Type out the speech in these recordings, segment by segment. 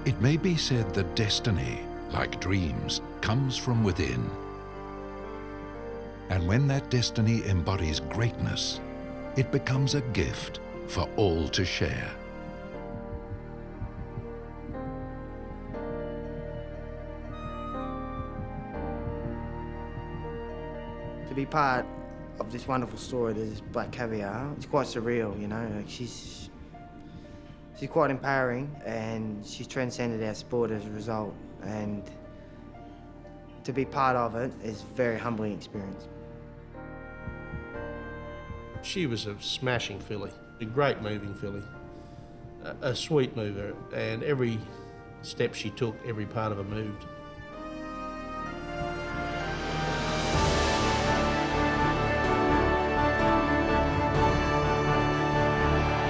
It may be said that destiny, like dreams, comes from within. And when that destiny embodies greatness, it becomes a gift for all to share. To be part of this wonderful story, this Black Caviar, it's quite surreal, you know. Like she's quite empowering, and she's transcended our sport as a result. And to be part of it is a very humbling experience. She was a smashing filly, a great moving filly, a sweet mover, and every step she took, every part of her moved.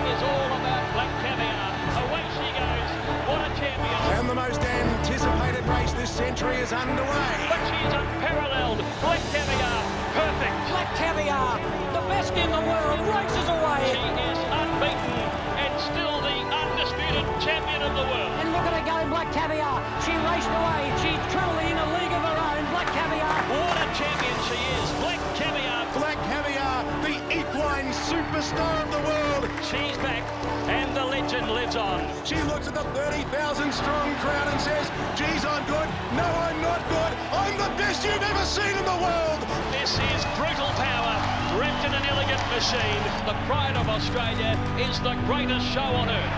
It's all about Black Caviar. Away she goes. What a champion. And the most anticipated race this century is underway. But she's unparalleled. Black Caviar, perfect. Black Caviar, the best in the world, races away. She is unbeaten and still the undisputed champion of the world. And look at her go, Black Caviar. She raced away. She's truly in a league of her own. Black Caviar. What a champion she is. Black Caviar. Black Caviar, the equine superstar of the world. She's back and the legend lives on. She looks at the 30,000 strong crowd and says, geez, I'm good. No, I'm not good. I'm the best you've ever seen in the world. This is brutal power wrapped in an elegant machine. The pride of Australia is the greatest show on earth.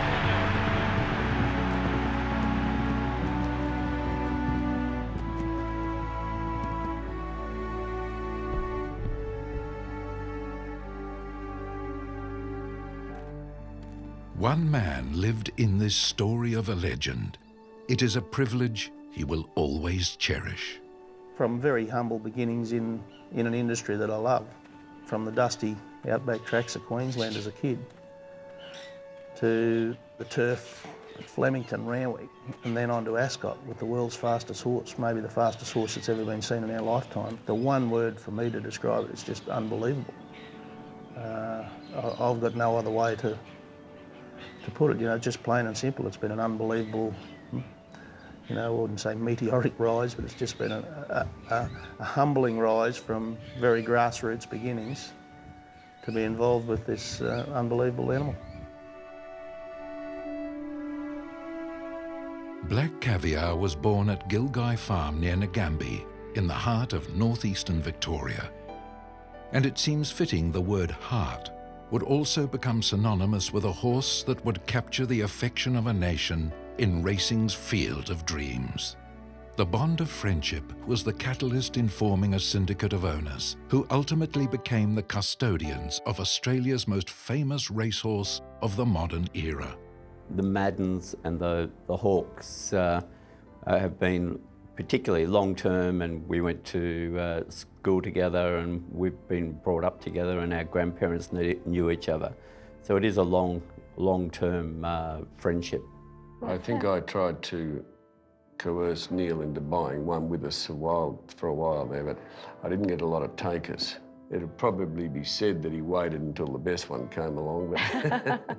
One man lived in this story of a legend. It is a privilege he will always cherish. From very humble beginnings in an industry that I love, from the dusty outback tracks of Queensland as a kid to the turf at Flemington, Randwick, and then on to Ascot with the world's fastest horse, maybe the fastest horse that's ever been seen in our lifetime. The one word for me to describe it is just unbelievable. I've got no other way to put it, you know, just plain and simple. It's been an unbelievable, you know, I wouldn't say meteoric rise, but it's just been a humbling rise from very grassroots beginnings to be involved with this unbelievable animal. Black Caviar was born at Gilgai Farm near Nagambie, in the heart of northeastern Victoria. And it seems fitting the word heart would also become synonymous with a horse that would capture the affection of a nation in racing's field of dreams. The bond of friendship was the catalyst in forming a syndicate of owners who ultimately became the custodians of Australia's most famous racehorse of the modern era. The Maddens and the Hawks have been particularly long-term, and we went to school together, and we've been brought up together, and our grandparents knew each other. So it is a long-term friendship. I think I tried to coerce Neil into buying one with us for a while there, but I didn't get a lot of takers. It'd probably be said that he waited until the best one came along, but...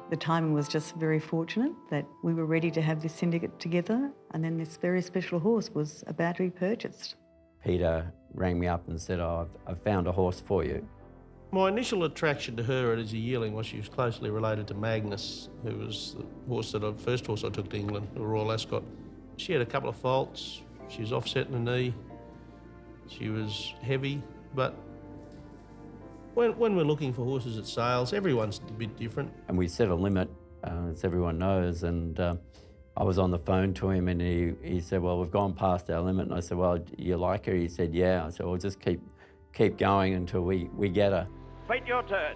The timing was just very fortunate that we were ready to have this syndicate together, and then this very special horse was about to be purchased. Peter rang me up and said, oh, I've found a horse for you. My initial attraction to her as a yearling was she was closely related to Magnus, who was the first horse I took to England, the Royal Ascot. She had a couple of faults. She was offsetting the knee. She was heavy, but when we're looking for horses at sales, everyone's a bit different. And we set a limit, as everyone knows, and I was on the phone to him, and he said, well, we've gone past our limit. And I said, well, do you like her? He said, yeah. I said, well, just keep going until we get her. Wait your turn.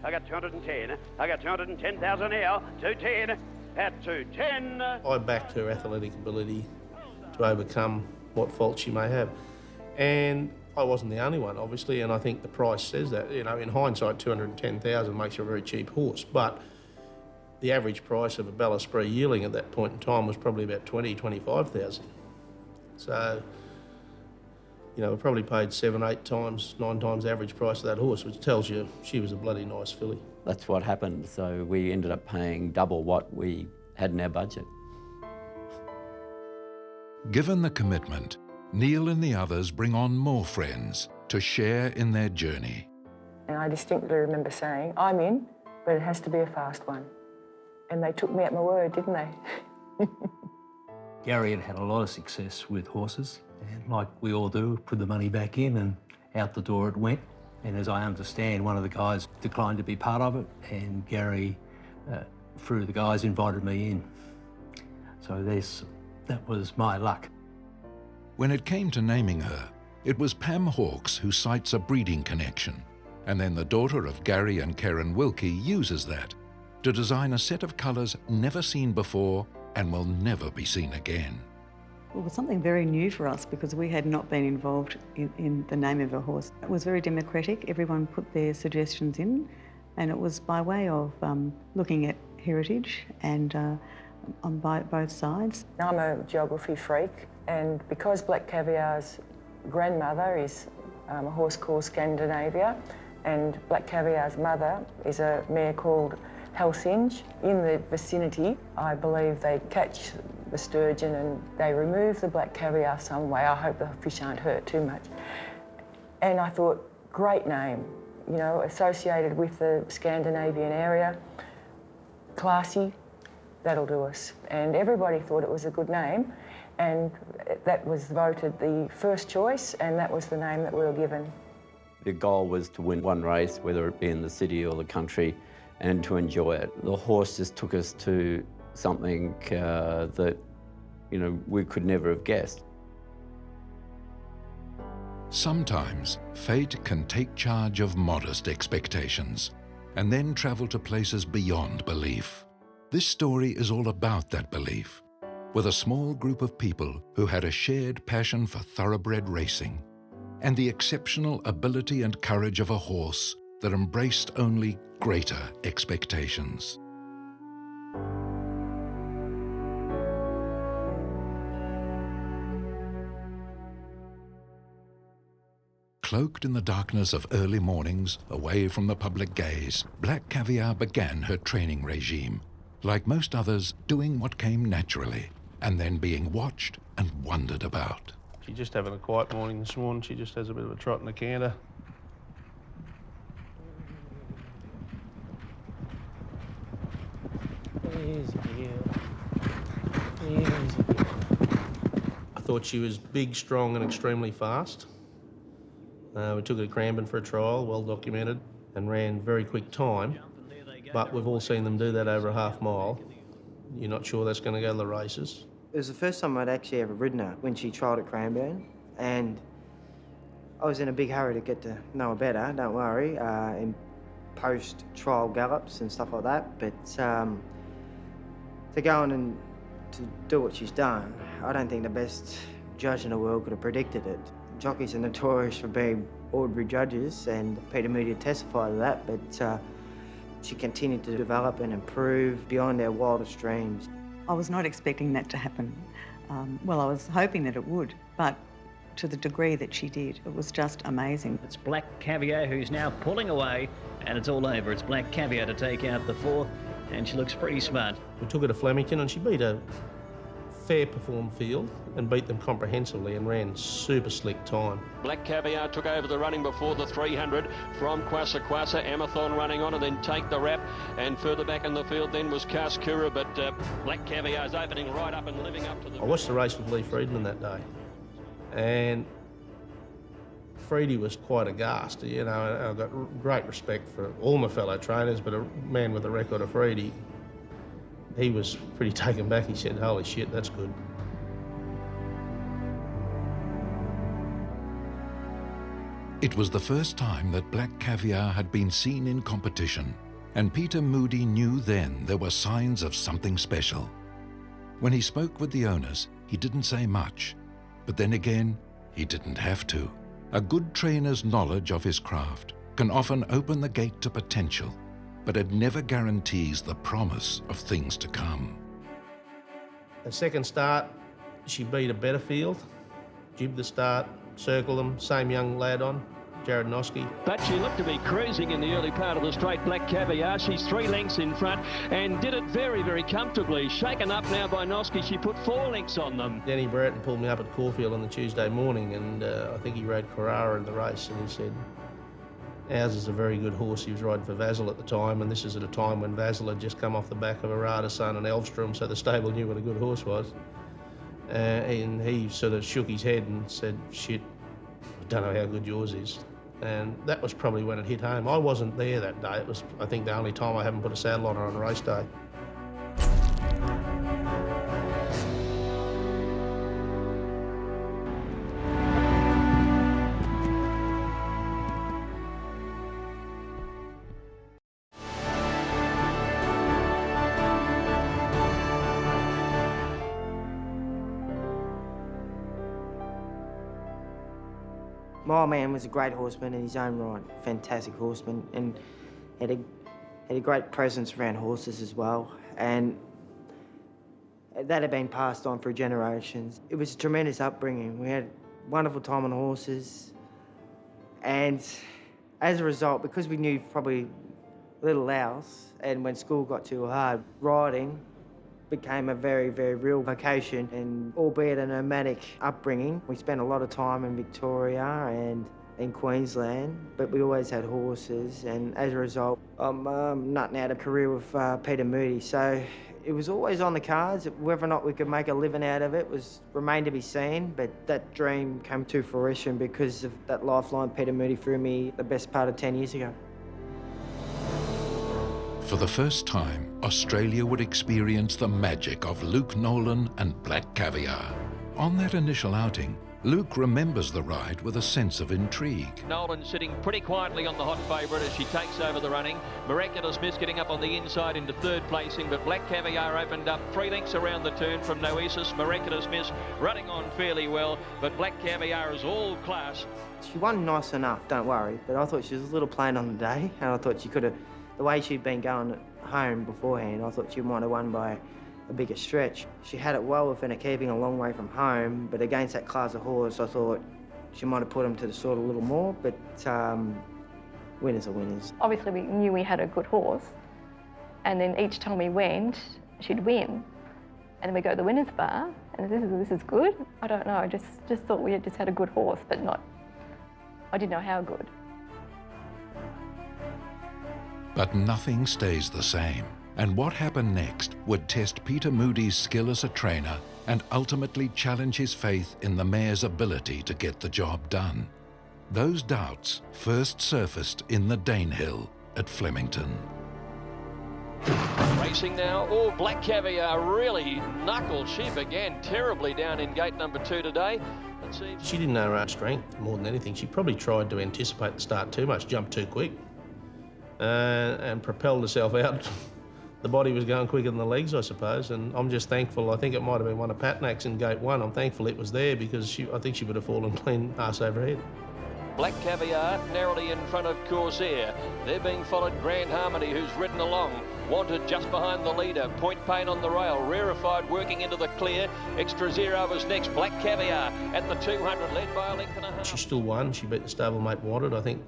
I got 210. I got 210,000 here. 210. At 210. I backed her athletic ability to overcome what faults she may have. And I wasn't the only one, obviously, and I think the price says that. You know, in hindsight, 210,000 makes her a very cheap horse, but the average price of a Ballaspree yearling at that point in time was probably about 20,000, 25,000. So, you know, we probably paid 7, 8 times, 9 times the average price of that horse, which tells you she was a bloody nice filly. That's what happened. So we ended up paying double what we had in our budget. Given the commitment, Neil and the others bring on more friends to share in their journey. And I distinctly remember saying, I'm in, but it has to be a fast one. And they took me at my word, didn't they? Gary had a lot of success with horses, and like we all do, put the money back in and out the door it went. And as I understand, one of the guys declined to be part of it, and Gary, through the guys, invited me in. So that was my luck. When it came to naming her, it was Pam Hawkes who cites a breeding connection, and then the daughter of Gary and Karen Wilkie uses that to design a set of colours never seen before and will never be seen again. It was something very new for us because we had not been involved in the name of a horse. It was very democratic. Everyone put their suggestions in, and it was by way of looking at heritage and on both sides. I'm a geography freak, and because Black Caviar's grandmother is a horse called Scandinavia, and Black Caviar's mother is a mare called Helsinge, in the vicinity, I believe they catch the sturgeon and they remove the Black Caviar some way. I hope the fish aren't hurt too much. And I thought, great name, you know, associated with the Scandinavian area, classy, that'll do us. And everybody thought it was a good name, and that was voted the first choice, and that was the name that we were given. The goal was to win one race, whether it be in the city or the country, and to enjoy it. The horse just took us to something that, you know, we could never have guessed. Sometimes fate can take charge of modest expectations and then travel to places beyond belief. This story is all about that belief, with a small group of people who had a shared passion for thoroughbred racing and the exceptional ability and courage of a horse that embraced only greater expectations. Cloaked in the darkness of early mornings, away from the public gaze, Black Caviar began her training regime. Like most others, doing what came naturally, and then being watched and wondered about. She's just having a quiet morning this morning. She just has a bit of a trot in the canter. I thought she was big, strong and extremely fast. We took her to Cranbourne for a trial, well documented, and ran very quick time. But we've all seen them do that over a half mile. You're not sure that's going to go to the races. It was the first time I'd actually ever ridden her when she trialled at Cranbourne, and I was in a big hurry to get to know her better, don't worry, in post-trial gallops and stuff like that. But to go on and to do what she's done, I don't think the best judge in the world could have predicted it. Jockeys are notorious for being ordinary judges, and Peter Moody testified to that, but she continued to develop and improve beyond our wildest dreams. I was not expecting that to happen. Well, I was hoping that it would, but to the degree that she did, it was just amazing. It's Black Caviar who's now pulling away, and it's all over. It's Black Caviar to take out the fourth, and she looks pretty smart. We took her to Flemington and she beat a fair performed field and beat them comprehensively and ran super slick time. Black Caviar took over the running before the 300 from Kwasa Kwasa. Amathon running on and then Take the Rap, and further back in the field then was Kaskura, but Black Caviar's opening right up and living up to the... I watched the race with Lee Friedman that day, and Freedy was quite aghast. You know, I've got great respect for all my fellow trainers, but a man with a record of Freedy, he was pretty taken back. He said, holy shit, that's good. It was the first time that Black Caviar had been seen in competition, and Peter Moody knew then there were signs of something special. When he spoke with the owners, he didn't say much, but then again, he didn't have to. A good trainer's knowledge of his craft can often open the gate to potential, but it never guarantees the promise of things to come. The second start, she beat a better field, jibbed the start, circled them, same young lad on, Jared Noski. But she looked to be cruising in the early part of the straight, Black Caviar. She's 3 lengths in front and did it very, very comfortably. Shaken up now by Noski, she put 4 lengths on them. Danny Brereton pulled me up at Caulfield on the Tuesday morning, and I think he rode Carrara in the race, and he said, ours is a very good horse. He was riding for Vasil at the time, and this is at a time when Vasil had just come off the back of Arada Son and Elvstrom, so the stable knew what a good horse was. And he sort of shook his head and said, shit, I don't know how good yours is. And that was probably when it hit home. I wasn't there that day. It was, I think, the only time I haven't put a saddle on her on a race day. My man was a great horseman in his own right, fantastic horseman, and had a great presence around horses as well. And that had been passed on for generations. It was a tremendous upbringing. We had a wonderful time on horses, and as a result, because we knew probably little else, and when school got too hard, riding became a very, very real vocation, and albeit a nomadic upbringing. We spent a lot of time in Victoria and in Queensland, but we always had horses, and as a result, I'm nutting out a career with Peter Moody. So it was always on the cards. Whether or not we could make a living out of it remained to be seen, but that dream came to fruition because of that lifeline Peter Moody threw me the best part of 10 years ago. For the first time, Australia would experience the magic of Luke Nolan and Black Caviar. On that initial outing, Luke remembers the ride with a sense of intrigue. Nolan sitting pretty quietly on the hot favourite as she takes over the running. Miraculous Miss getting up on the inside into 3rd placing, but Black Caviar opened up 3 lengths around the turn from Noesis. Miraculous Miss running on fairly well, but Black Caviar is all class. She won nice enough, don't worry, but I thought she was a little plain on the day, and I thought she could have, the way she'd been going home beforehand, I thought she might have won by a bigger stretch. She had it well within her keeping a long way from home, but against that class of horse, I thought she might have put him to the sword a little more, but winners are winners. Obviously, we knew we had a good horse, and then each time we went, she'd win. And then we go to the winner's bar, and this is good. I don't know, I just thought we had just had a good horse, but I didn't know how good. But nothing stays the same. And what happened next would test Peter Moody's skill as a trainer and ultimately challenge his faith in the mare's ability to get the job done. Those doubts first surfaced in the Danehill at Flemington. Racing now. Oh, Black Caviar really knuckled. She began terribly down in gate number 2 today. Let's see. She didn't know her own strength more than anything. She probably tried to anticipate the start too much, jumped too quick, and propelled herself out. The body was going quicker than the legs, I suppose, and I'm just thankful. I think it might have been one of Patnack's in gate 1. I'm thankful it was there because I think she would have fallen clean arse over head. Black Caviar narrowly in front of Corsair. They're being followed Grand Harmony, who's ridden along. Wanted just behind the leader. Point Pain on the rail. Rarefied working into the clear. Extra Zero was next. Black Caviar at the 200, led by a length and a half. She still won. She beat the stablemate Wanted. I think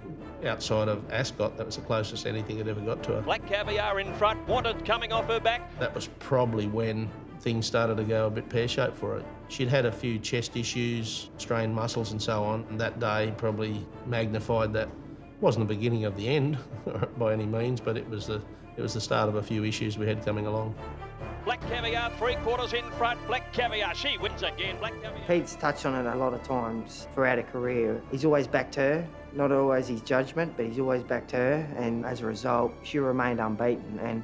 outside of Ascot, that was the closest anything had ever got to her. Black Caviar in front. Wanted coming off her back. That was probably when things started to go a bit pear-shaped for her. She'd had a few chest issues, strained muscles and so on, and that day probably magnified that. It wasn't the beginning of the end by any means, but it was the start of a few issues we had coming along. Black Caviar 3/4 in front. Black Caviar, she wins again. Black Caviar. Pete's touched on it a lot of times throughout her career. He's always backed her, not always his judgment, but he's always backed her, and as a result, she remained unbeaten. And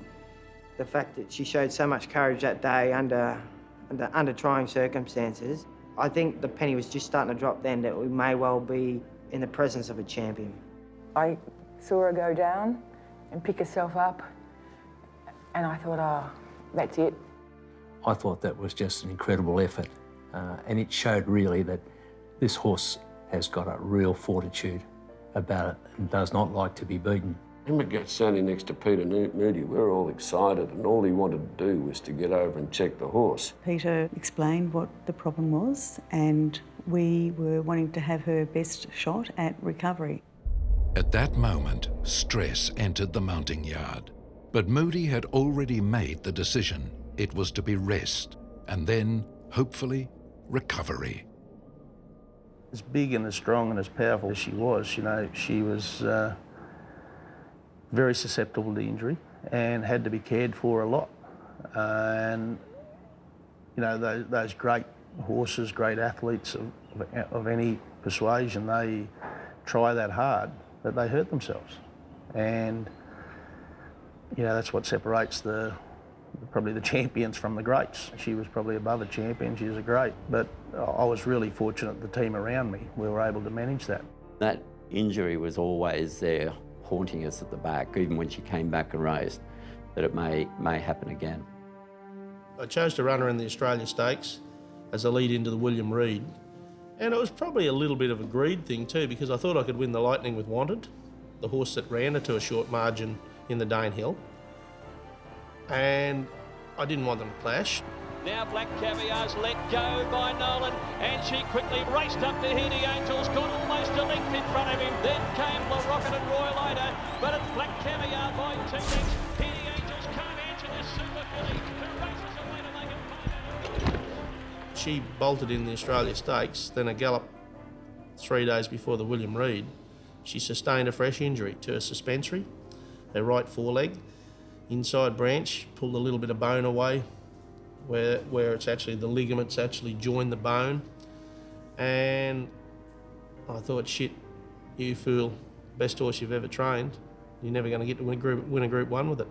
the fact that she showed so much courage that day under trying circumstances, I think the penny was just starting to drop then that we may well be in the presence of a champion. I saw her go down and pick herself up, and I thought, oh, that's it. I thought that was just an incredible effort, and it showed really that this horse has got a real fortitude about it and does not like to be beaten. Him standing next to Peter Moody, we were all excited, and all he wanted to do was to get over and check the horse. Peter explained what the problem was, and we were wanting to have her best shot at recovery. At that moment, stress entered the mounting yard. But Moody had already made the decision. It was to be rest, and then, hopefully, recovery. As big and as strong and as powerful as she was, you know, she was very susceptible to injury and had to be cared for a lot. And, you know, those great horses, great athletes of any persuasion, they try that hard, but they hurt themselves. And, you know, that's what separates probably the champions from the greats. She was probably above a champion, she was a great, but I was really fortunate the team around me, we were able to manage that. That injury was always there, haunting us at the back, even when she came back and raced, that it may happen again. I chose to run her in the Australia Stakes as a lead into the William Reid. And it was probably a little bit of a greed thing too, because I thought I could win the Lightning with Wanted, the horse that ran her to a short margin in the Danehill. And I didn't want them to clash. Now Black Caviar's let go by Nolan, and she quickly raced up to Heady Angels, got almost a length in front of him. Then came La Rocket and Royal Ada, but it's Black Caviar by 2 lengths. Heady Angels can't answer this Super Filly, who races away to make it find out. She bolted in the Australia Stakes, then a gallop 3 days before the William Reid. She sustained a fresh injury to her suspensory, her right foreleg. Inside branch, pulled a little bit of bone away where it's actually, the ligaments actually join the bone. And I thought, shit, you fool, best horse you've ever trained. You're never going to get to win a Group 1 with it.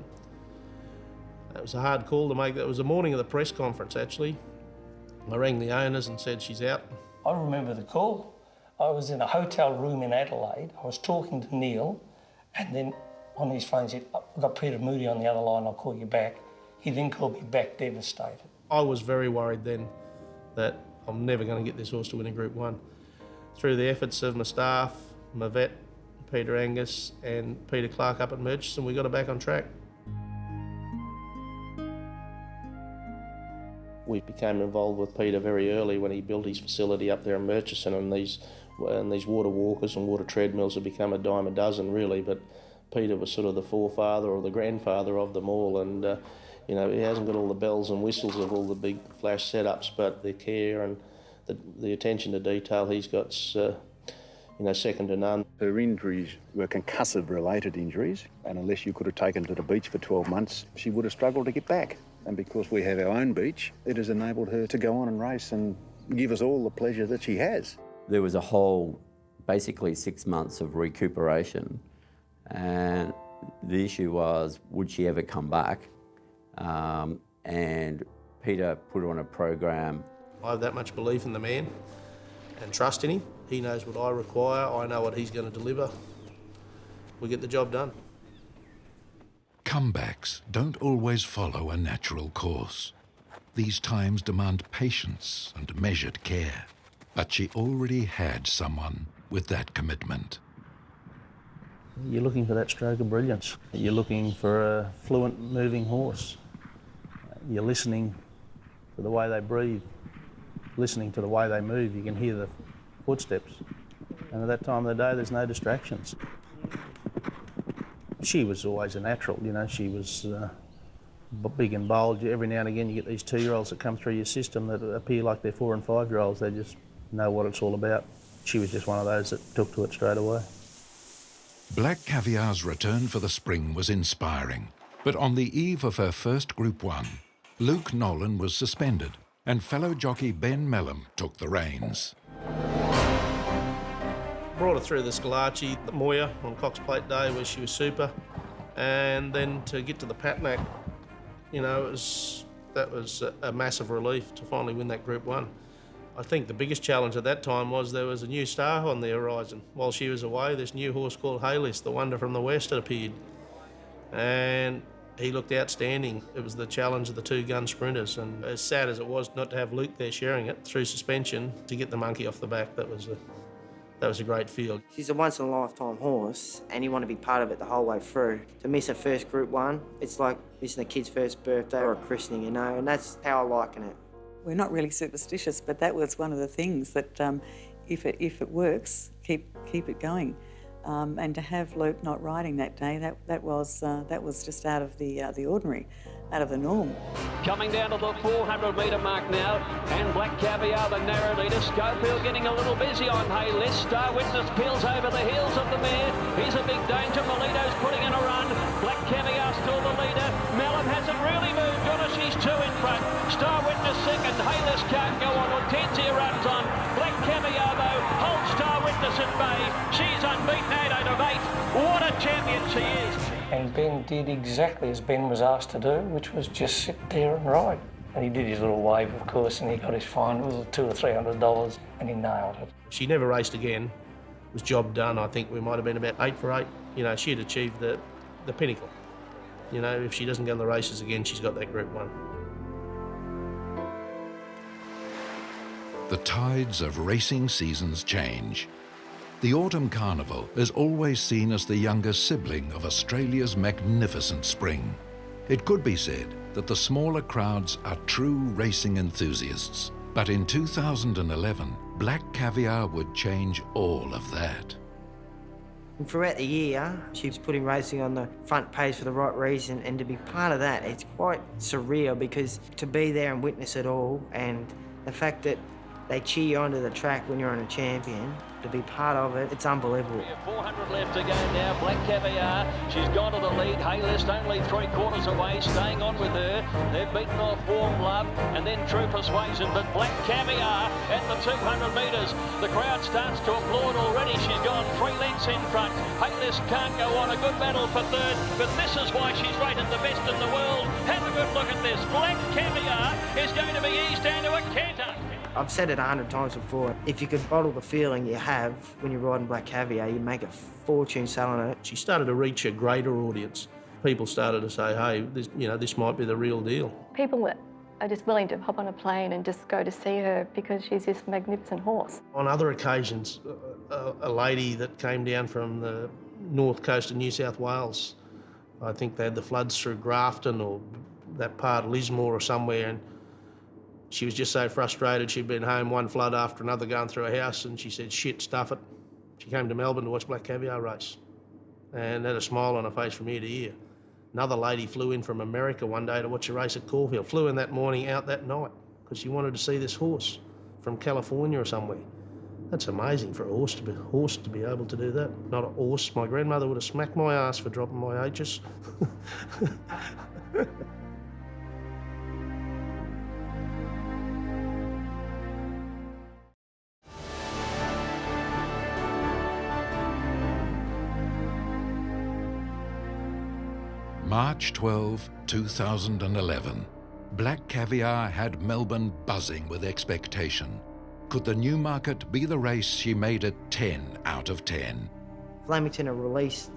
That was a hard call to make. That was the morning of the press conference, actually. I rang the owners and said, she's out. I remember the call. I was in a hotel room in Adelaide. I was talking to Neil, and then on his phone he said, I've got Peter Moody on the other line, I'll call you back. He then called me back devastated. I was very worried then that I'm never going to get this horse to win a Group 1. Through the efforts of my staff, my vet, Peter Angus and Peter Clark up at Murchison, we got her back on track. We became involved with Peter very early when he built his facility up there in Murchison, and these water walkers and water treadmills have become a dime a dozen really, but Peter was sort of the forefather or the grandfather of them all, and you know, he hasn't got all the bells and whistles of all the big flash setups, but the care and the attention to detail he's got, you know, second to none. Her injuries were concussive-related injuries, and unless you could have taken her to the beach for 12 months, she would have struggled to get back. And because we have our own beach, it has enabled her to go on and race and give us all the pleasure that she has. There was a whole, basically 6 months of recuperation. And the issue was, would she ever come back? And Peter put her on a program. I have that much belief in the man and trust in him. He knows what I require, I know what he's going to deliver. We get the job done. Comebacks don't always follow a natural course. These times demand patience and measured care. But she already had someone with that commitment. You're looking for that stroke of brilliance. You're looking for a fluent, moving horse. You're listening to the way they breathe, listening to the way they move. You can hear the footsteps. And at that time of the day, there's no distractions. She was always a natural, you know. She was big and bold. Every now and again, you get these 2-year-olds that come through your system that appear like they're 4- and 5-year-olds. They just know what it's all about. She was just one of those that took to it straight away. Black Caviar's return for the spring was inspiring, but on the eve of her first Group 1, Luke Nolan was suspended and fellow jockey Ben Melham took the reins. Brought her through the Scalacci, the Moya on Cox Plate Day where she was super, and then to get to the Patnack, you know, that was a massive relief to finally win that Group 1. I think the biggest challenge at that time was there was a new star on the horizon. While she was away, this new horse called Haylist, the Wonder from the West, had appeared. And he looked outstanding. It was the challenge of the 2 gun sprinters, and as sad as it was not to have Luke there sharing it through suspension to get the monkey off the back, that was a great field. She's a once-in-a-lifetime horse, and you want to be part of it the whole way through. To miss her first Group 1, it's like missing a kid's first birthday or a christening, you know, and that's how I liken it. We're not really superstitious, but that was one of the things that if it works, keep it going. And to have Luke not riding that day, that was just out of the ordinary, out of the norm. Coming down to the 400-metre mark now, and Black Caviar, the narrow leader. Schofield getting a little busy on hay list. Star Witness peels over the heels of the mare. He's a big danger. Melito's putting in a run. Black Caviar still the leader. Malum hasn't really moved on her. She's 2 in front. Star Witness second. Hay list can't go on. Hortensia runs on. Black Caviar, though, holds Star Witness at bay. She's unbeaten 8 out of 8. What a champion she is. And Ben did exactly as Ben was asked to do, which was just sit there and ride. And he did his little wave, of course, and he got his fine. It was $200 or $300, and he nailed it. If she never raced again, it was job done. I think we might have been about 8 for 8. You know, she had achieved the pinnacle. You know, if she doesn't go in the races again, she's got that Group 1. The tides of racing seasons change. The Autumn Carnival is always seen as the younger sibling of Australia's magnificent spring. It could be said that the smaller crowds are true racing enthusiasts. But in 2011, Black Caviar would change all of that. And throughout the year, she was putting racing on the front page for the right reason, and to be part of that, it's quite surreal because to be there and witness it all, and the fact that they cheer you onto the track when you're on a champion, to be part of it, it's unbelievable. 400 left to go now. Black Caviar, she's gone to the lead. Haylist only 3/4 away, staying on with her. They've beaten off Warm Love and then True Persuasion, but Black Caviar at the 200 metres. The crowd starts to applaud already. She's gone 3 lengths in front. Haylist can't go on. A good battle for third, but this is why she's rated the best in the world. Have a good look at this. Black Caviar is going to be eased down to a canter. I've said it 100 times before. If you could bottle the feeling you have when you're riding Black Caviar, you make a fortune selling it. She started to reach a greater audience. People started to say, hey, this might be the real deal. People are just willing to hop on a plane and just go to see her because she's this magnificent horse. On other occasions, a lady that came down from the north coast of New South Wales, I think they had the floods through Grafton or that part of Lismore or somewhere, and she was just so frustrated. She'd been home one flood after another going through her house, and she said, shit, stuff it. She came to Melbourne to watch Black Caviar race and had a smile on her face from ear to ear. Another lady flew in from America one day to watch a race at Caulfield, flew in that morning, out that night, because she wanted to see this horse from California or somewhere. That's amazing for a horse to be able to do that. Not a horse. My grandmother would have smacked my ass for dropping my H's. March 12, 2011. Black Caviar had Melbourne buzzing with expectation. Could the Newmarket be the race she made it 10 out of 10? Flemington had released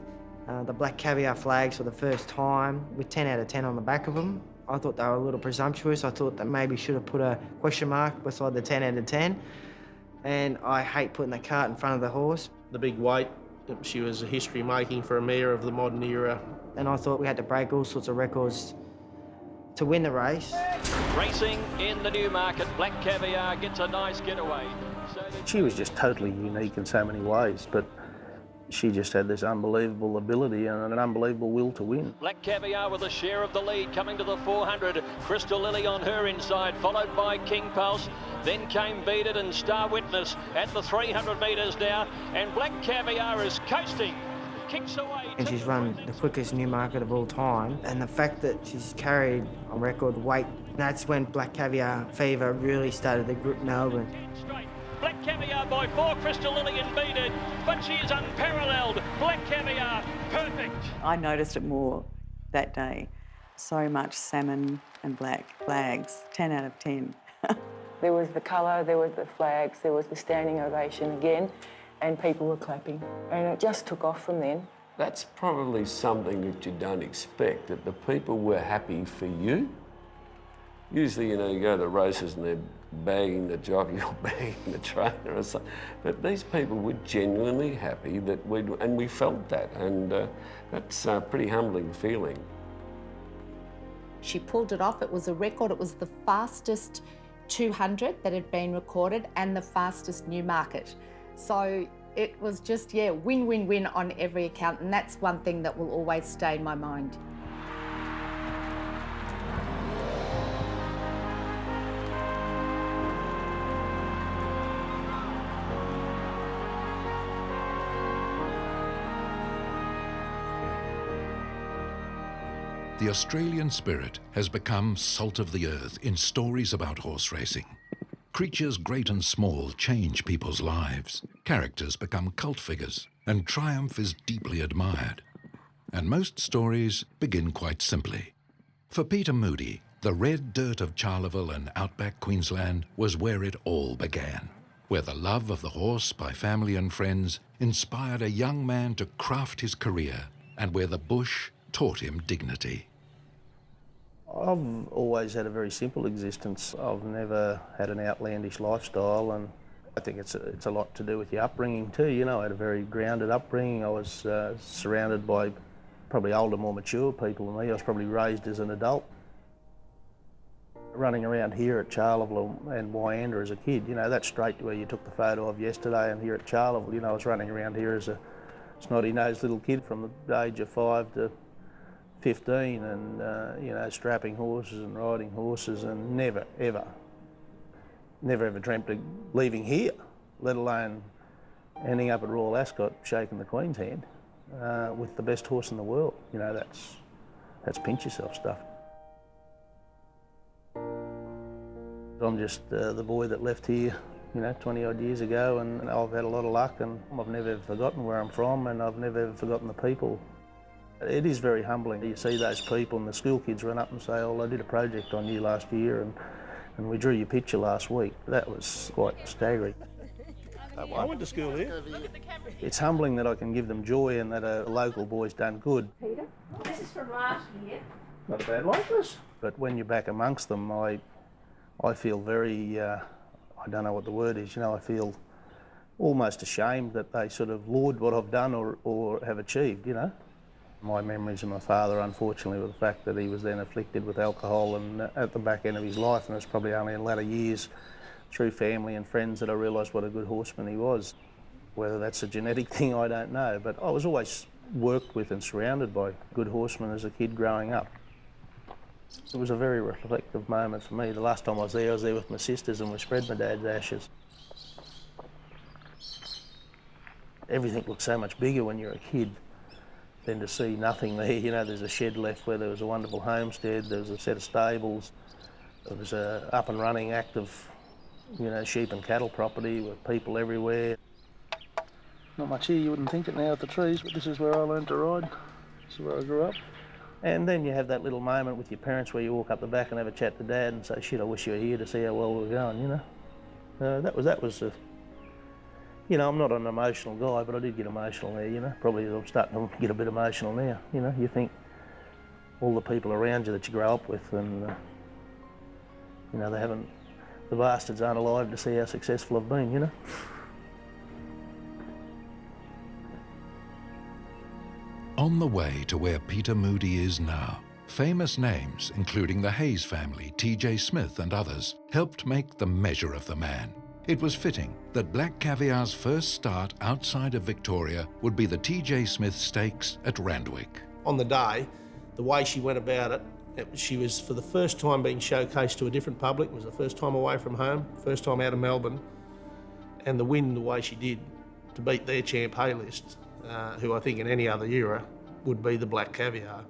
the Black Caviar flags for the first time with 10 out of 10 on the back of them. I thought they were a little presumptuous. I thought that maybe should have put a question mark beside the 10 out of 10. And I hate putting the cart in front of the horse. The big weight, she was a history making for a mare of the modern era. And I thought we had to break all sorts of records to win the race. Racing in the Newmarket, Black Caviar gets a nice getaway. She was just totally unique in so many ways, but she just had this unbelievable ability and an unbelievable will to win. Black Caviar with a share of the lead coming to the 400. Crystal Lily on her inside, followed by King Pulse. Then came Unbeaten and Star Witness at the 300 metres now. And Black Caviar is coasting. Kicks away. And she's run the quickest Newmarket of all time. And the fact that she's carried a record weight, that's when Black Caviar fever really started to grip Melbourne. Straight. Black Caviar by 4, Crystal Lily and Unbeaten, but she is unparalleled. Black Caviar, perfect. I noticed it more that day. So much salmon and black flags, 10 out of 10. There was the colour, there were the flags, there was the standing ovation again, and people were clapping. And it just took off from then. That's probably something that you don't expect, that the people were happy for you. Usually, you go to races and they're bagging the jockey or bagging the trainer or something. But these people were genuinely happy that and we felt that, and that's a pretty humbling feeling. She pulled it off. It was a record. It was the fastest 200 that had been recorded and the fastest Newmarket. So It was just, yeah, win, win, win on every account, and that's one thing that will always stay in my mind. The Australian spirit has become salt of the earth in stories about horse racing. Creatures great and small change people's lives. Characters become cult figures, and triumph is deeply admired. And most stories begin quite simply. For Peter Moody, the red dirt of Charleville and outback Queensland was where it all began, where the love of the horse by family and friends inspired a young man to craft his career, and where the bush taught him dignity. I've always had a very simple existence. I've never had an outlandish lifestyle, and I think it's a lot to do with your upbringing too. You know, I had a very grounded upbringing. I was surrounded by probably older, more mature people than me. I was probably raised as an adult. Running around here at Charleville and Wyanda as a kid, you know, that's straight to where you took the photo of yesterday, and here at Charleville, you know, I was running around here as a snotty-nosed little kid from the age of 5 to 15, and you know, strapping horses and riding horses, and never ever dreamt of leaving here, let alone ending up at Royal Ascot shaking the Queen's hand with the best horse in the world. You know, that's pinch yourself stuff. I'm just the boy that left here, you know, 20 odd years ago, and I've had a lot of luck, and I've never ever forgotten where I'm from, and I've never ever forgotten the people. It is very humbling. You see those people, and the school kids run up and say, "Oh, I did a project on you last year, and we drew your picture last week." That was quite staggering. I went to school here. It's humbling that I can give them joy and that a local boy's done good. Peter, this is from last year. Not a bad likeness. But when you're back amongst them, I feel very, I don't know what the word is, you know, I feel almost ashamed that they sort of laud what I've done or have achieved, you know. My memories of my father, unfortunately, were the fact that he was then afflicted with alcohol and at the back end of his life, and it's probably only in latter years through family and friends that I realised what a good horseman he was. Whether that's a genetic thing, I don't know, but I was always worked with and surrounded by good horsemen as a kid growing up. It was a very reflective moment for me. The last time I was there with my sisters, and we spread my dad's ashes. Everything looked so much bigger when you're a kid than to see nothing there. You know, there's a shed left where there was a wonderful homestead, there was a set of stables, there was a up and running active, you know, sheep and cattle property with people everywhere. Not much here, you wouldn't think it now with the trees, but this is where I learned to ride. This is where I grew up. And then you have that little moment with your parents where you walk up the back and have a chat to Dad and say, "Shit, I wish you were here to see how well we're going," you know. That was you know, I'm not an emotional guy, but I did get emotional there, you know. Probably I'm starting to get a bit emotional now, you know. You think all the people around you that you grow up with, and, you know, the bastards aren't alive to see how successful I've been, you know. On the way to where Peter Moody is now, famous names, including the Hayes family, T.J. Smith and others, helped make the measure of the man. It was fitting that Black Caviar's first start outside of Victoria would be the T.J. Smith Stakes at Randwick. On the day, the way she went about it, she was for the first time being showcased to a different public. It was the first time away from home, first time out of Melbourne, and the win the way she did to beat their champ Haylist, who I think in any other era would be the Black Caviar.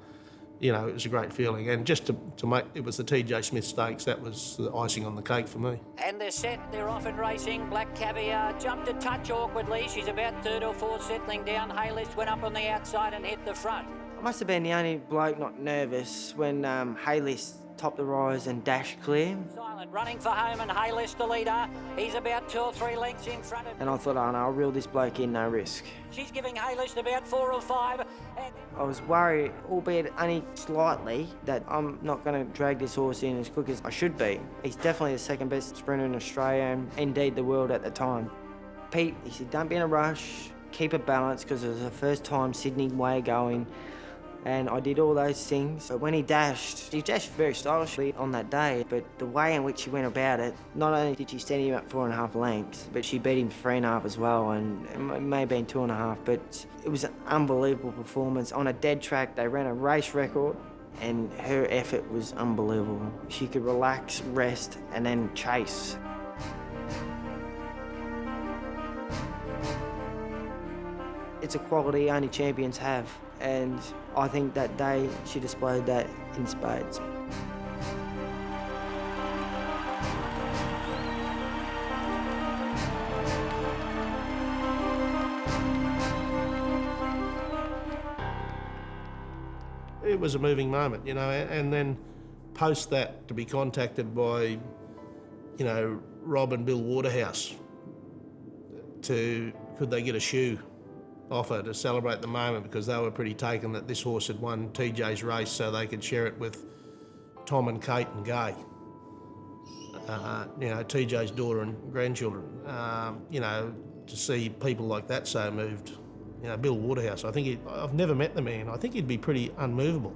You know, it was a great feeling, and just to make, it was the T.J. Smith Stakes, that was the icing on the cake for me. And they're set, they're off and racing. Black Caviar jumped a touch awkwardly. She's about third or fourth, settling down. Haylist went up on the outside and hit the front. I must have been the only bloke not nervous when Haylist topped the rise and dashed clear. Silent, running for home, and Haylist the leader. He's about 2 or 3 lengths in front of... And I thought, oh no, I'll reel this bloke in, no risk. She's giving Haylist about 4 or 5. And... I was worried, albeit only slightly, that I'm not going to drag this horse in as quick as I should be. He's definitely the second best sprinter in Australia and indeed the world at the time. Pete, he said, don't be in a rush, keep it balanced, because it was the first time Sydney way going. And I did all those things. But when he dashed very stylishly on that day, but the way in which he went about it, not only did she stand him up 4.5 lengths, but she beat him 3.5 as well, and it may have been 2.5, but it was an unbelievable performance. On a dead track, they ran a race record, and her effort was unbelievable. She could relax, rest, and then chase. It's a quality only champions have, and I think that day she displayed that in spades. It was a moving moment, you know, and then post that to be contacted by, you know, Rob and Bill Waterhouse could they get a shoe offer to celebrate the moment, because they were pretty taken that this horse had won TJ's race so they could share it with Tom and Kate and Gay. You know, TJ's daughter and grandchildren. You know, to see people like that so moved. You know, Bill Waterhouse, I've never met the man. I think he'd be pretty unmovable.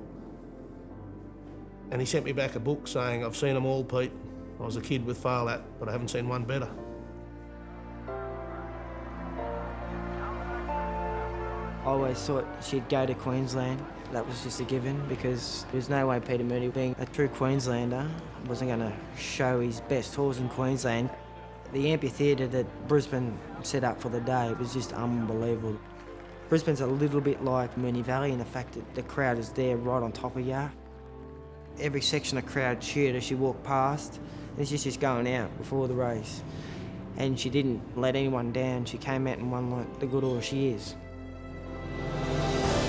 And he sent me back a book saying, I've seen them all, Pete. I was a kid with Farlat, but I haven't seen one better. I always thought she'd go to Queensland. That was just a given, because there's no way Peter Moody, being a true Queenslander, wasn't going to show his best horse in Queensland. The amphitheatre that Brisbane set up for the day was just unbelievable. Brisbane's a little bit like Moonee Valley in the fact that the crowd is there right on top of you. Every section of crowd cheered as she walked past, and she's just going out before the race. And she didn't let anyone down. She came out and won like the good horse she is.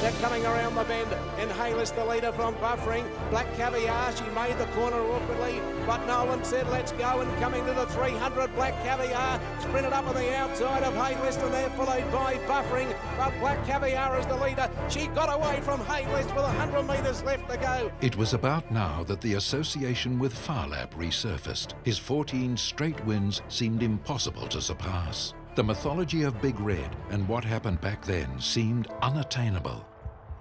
They're coming around the bend. In Haylis, the leader from Buffering. Black Caviar, she made the corner awkwardly, but Nolan said, let's go. And coming to the 300, Black Caviar sprinted up on the outside of Haylis, and they're followed by Buffering. But Black Caviar is the leader. She got away from Haylis with 100 metres left to go. It was about now that the association with Farlap resurfaced. His 14 straight wins seemed impossible to surpass. The mythology of Big Red and what happened back then seemed unattainable.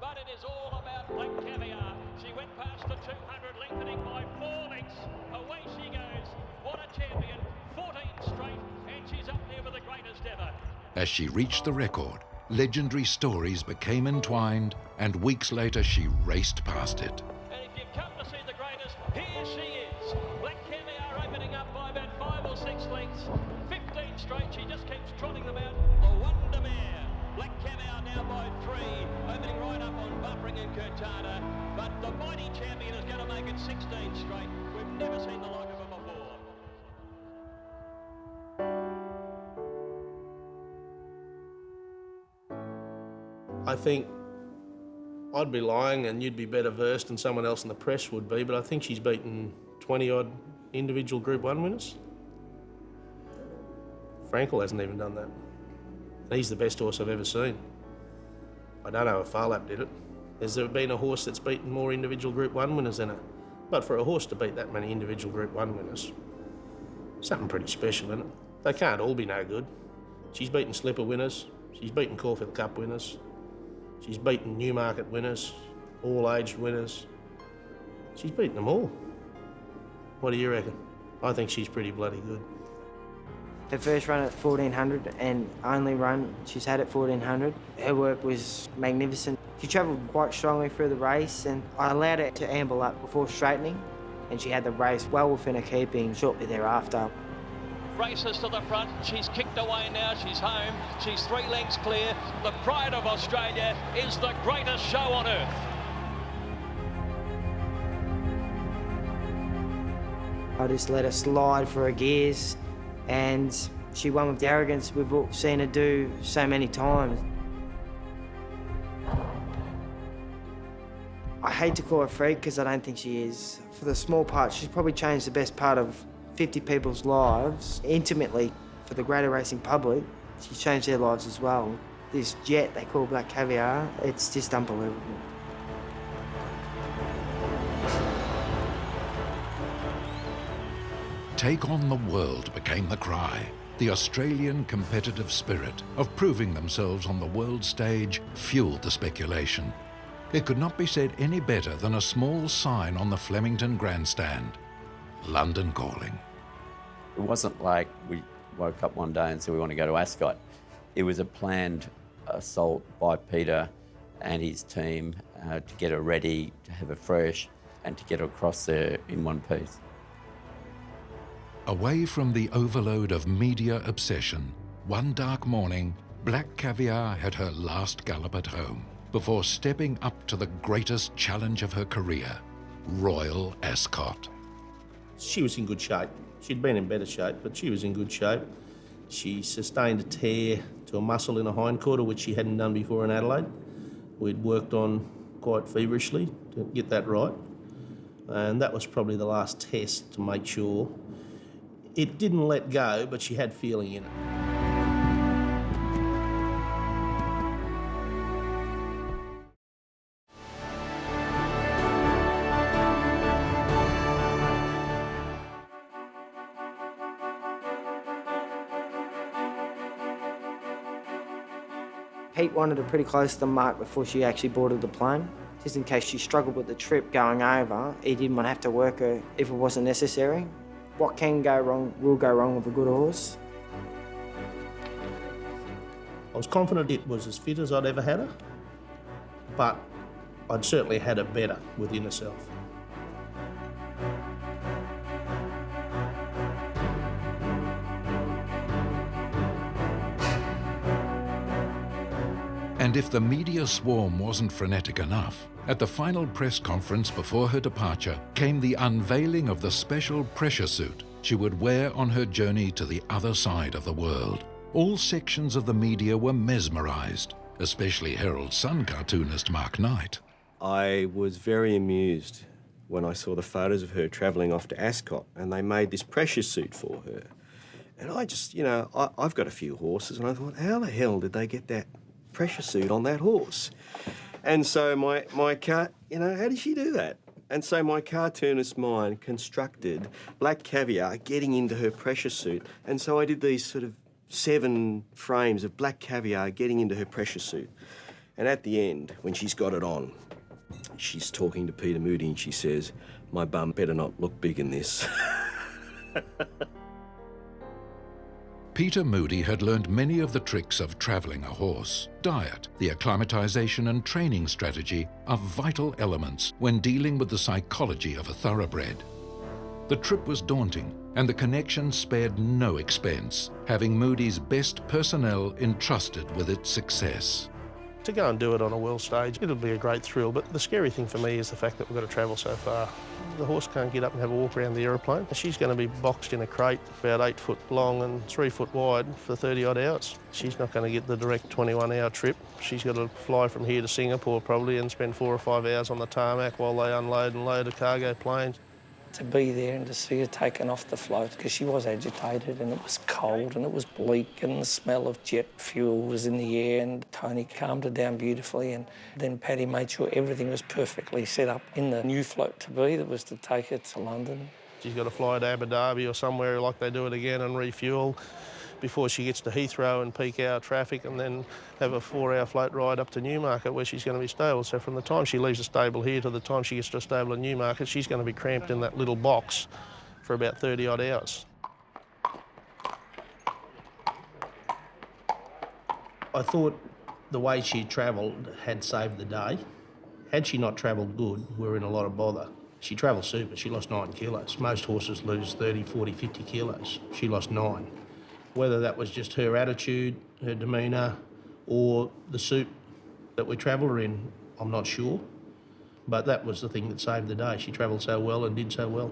But it is all about Black Caviar. She went past the 200, lengthening by 4 lengths. Away she goes. What a champion. 14 straight, and she's up there with the greatest ever. As she reached the record, legendary stories became entwined, and weeks later she raced past it. And if you've come to see the greatest, here she is. Black Caviar opening up by about 5 or 6 lengths. 15 straight, she just keeps trotting them out. The Wonder Mare. Black Caviar now by 3, opening right up on Buffering and Curtada. But the mighty champion is going to make it 16 straight. We've never seen the like of her before. I think I'd be lying and you'd be better versed than someone else in the press would be, but I think she's beaten 20-odd individual Group 1 winners. Frankel hasn't even done that. He's the best horse I've ever seen. I don't know if Farlap did it. Has there been a horse that's beaten more individual Group 1 winners than her? But for a horse to beat that many individual Group 1 winners, something pretty special, isn't it? They can't all be no good. She's beaten Slipper winners. She's beaten Caulfield Cup winners. She's beaten Newmarket winners, all-aged winners. She's beaten them all. What do you reckon? I think she's pretty bloody good. Her first run at 1400 and only run she's had at 1400. Her work was magnificent. She travelled quite strongly through the race, and I allowed her to amble up before straightening, and she had the race well within her keeping shortly thereafter. Races to the front. She's kicked away now. She's home. She's 3 lengths clear. The pride of Australia is the greatest show on earth. I just let her slide for her gears, and she won with the arrogance we've seen her do so many times. I hate to call her a freak because I don't think she is. For the small part, she's probably changed the best part of 50 people's lives intimately. For the greater racing public, she's changed their lives as well. This jet they call Black Caviar, it's just unbelievable. Take on the world became the cry. The Australian competitive spirit of proving themselves on the world stage fueled the speculation. It could not be said any better than a small sign on the Flemington grandstand. London calling. It wasn't like we woke up one day and said we want to go to Ascot. It was a planned assault by Peter and his team to get her ready, to have her fresh, and to get her across there in one piece. Away from the overload of media obsession, one dark morning, Black Caviar had her last gallop at home before stepping up to the greatest challenge of her career, Royal Ascot. She was in good shape. She'd been in better shape, but she was in good shape. She sustained a tear to a muscle in a hindquarter, which she hadn't done before in Adelaide. We'd worked on quite feverishly to get that right. And that was probably the last test to make sure. It didn't let go, but she had feeling in it. Pete wanted her pretty close to the mark before she actually boarded the plane. Just in case she struggled with the trip going over, he didn't want to have to work her if it wasn't necessary. What can go wrong will go wrong with a good horse. I was confident it was as fit as I'd ever had her, but I'd certainly had her better within herself. And if the media swarm wasn't frenetic enough, at the final press conference before her departure came the unveiling of the special pressure suit she would wear on her journey to the other side of the world. All sections of the media were mesmerised, especially Herald's Sun cartoonist Mark Knight. I was very amused when I saw the photos of her travelling off to Ascot and they made this pressure suit for her. And I just, you know, I've got a few horses and I thought, how the hell did they get that pressure suit on that horse? And so my car, you know, how did she do that? And so my cartoonist mind constructed Black Caviar getting into her pressure suit. And so I did these sort of 7 frames of Black Caviar getting into her pressure suit. And at the end, when she's got it on, she's talking to Peter Moody and she says, my bum better not look big in this. Peter Moody had learned many of the tricks of travelling a horse. Diet, the acclimatisation and training strategy are vital elements when dealing with the psychology of a thoroughbred. The trip was daunting and the connection spared no expense, having Moody's best personnel entrusted with its success. To go and do it on a world stage, it'll be a great thrill, but the scary thing for me is the fact that we've got to travel so far. The horse can't get up and have a walk around the aeroplane. She's going to be boxed in a crate about 8 foot long and 3 foot wide for 30 odd hours. She's not going to get the direct 21-hour trip. She's got to fly from here to Singapore probably and spend 4 or 5 hours on the tarmac while they unload and load a cargo plane. To be there and to see her taken off the float, because she was agitated and it was cold and it was bleak and the smell of jet fuel was in the air, and Tony calmed her down beautifully, and then Paddy made sure everything was perfectly set up in the new float to be that was to take her to London. She's got to fly to Abu Dhabi or somewhere like they do it again and refuel before she gets to Heathrow and peak hour traffic, and then have a 4-hour float ride up to Newmarket where she's going to be stabled. So from the time she leaves the stable here to the time she gets to a stable in Newmarket, she's going to be cramped in that little box for about 30 odd hours. I thought the way she travelled had saved the day. Had she not travelled good, we're in a lot of bother. She travelled super, she lost 9 kilos. Most horses lose 30, 40, 50 kilos. She lost 9. Whether that was just her attitude, her demeanour, or the suit that we travelled her in, I'm not sure. But that was the thing that saved the day. She travelled so well and did so well.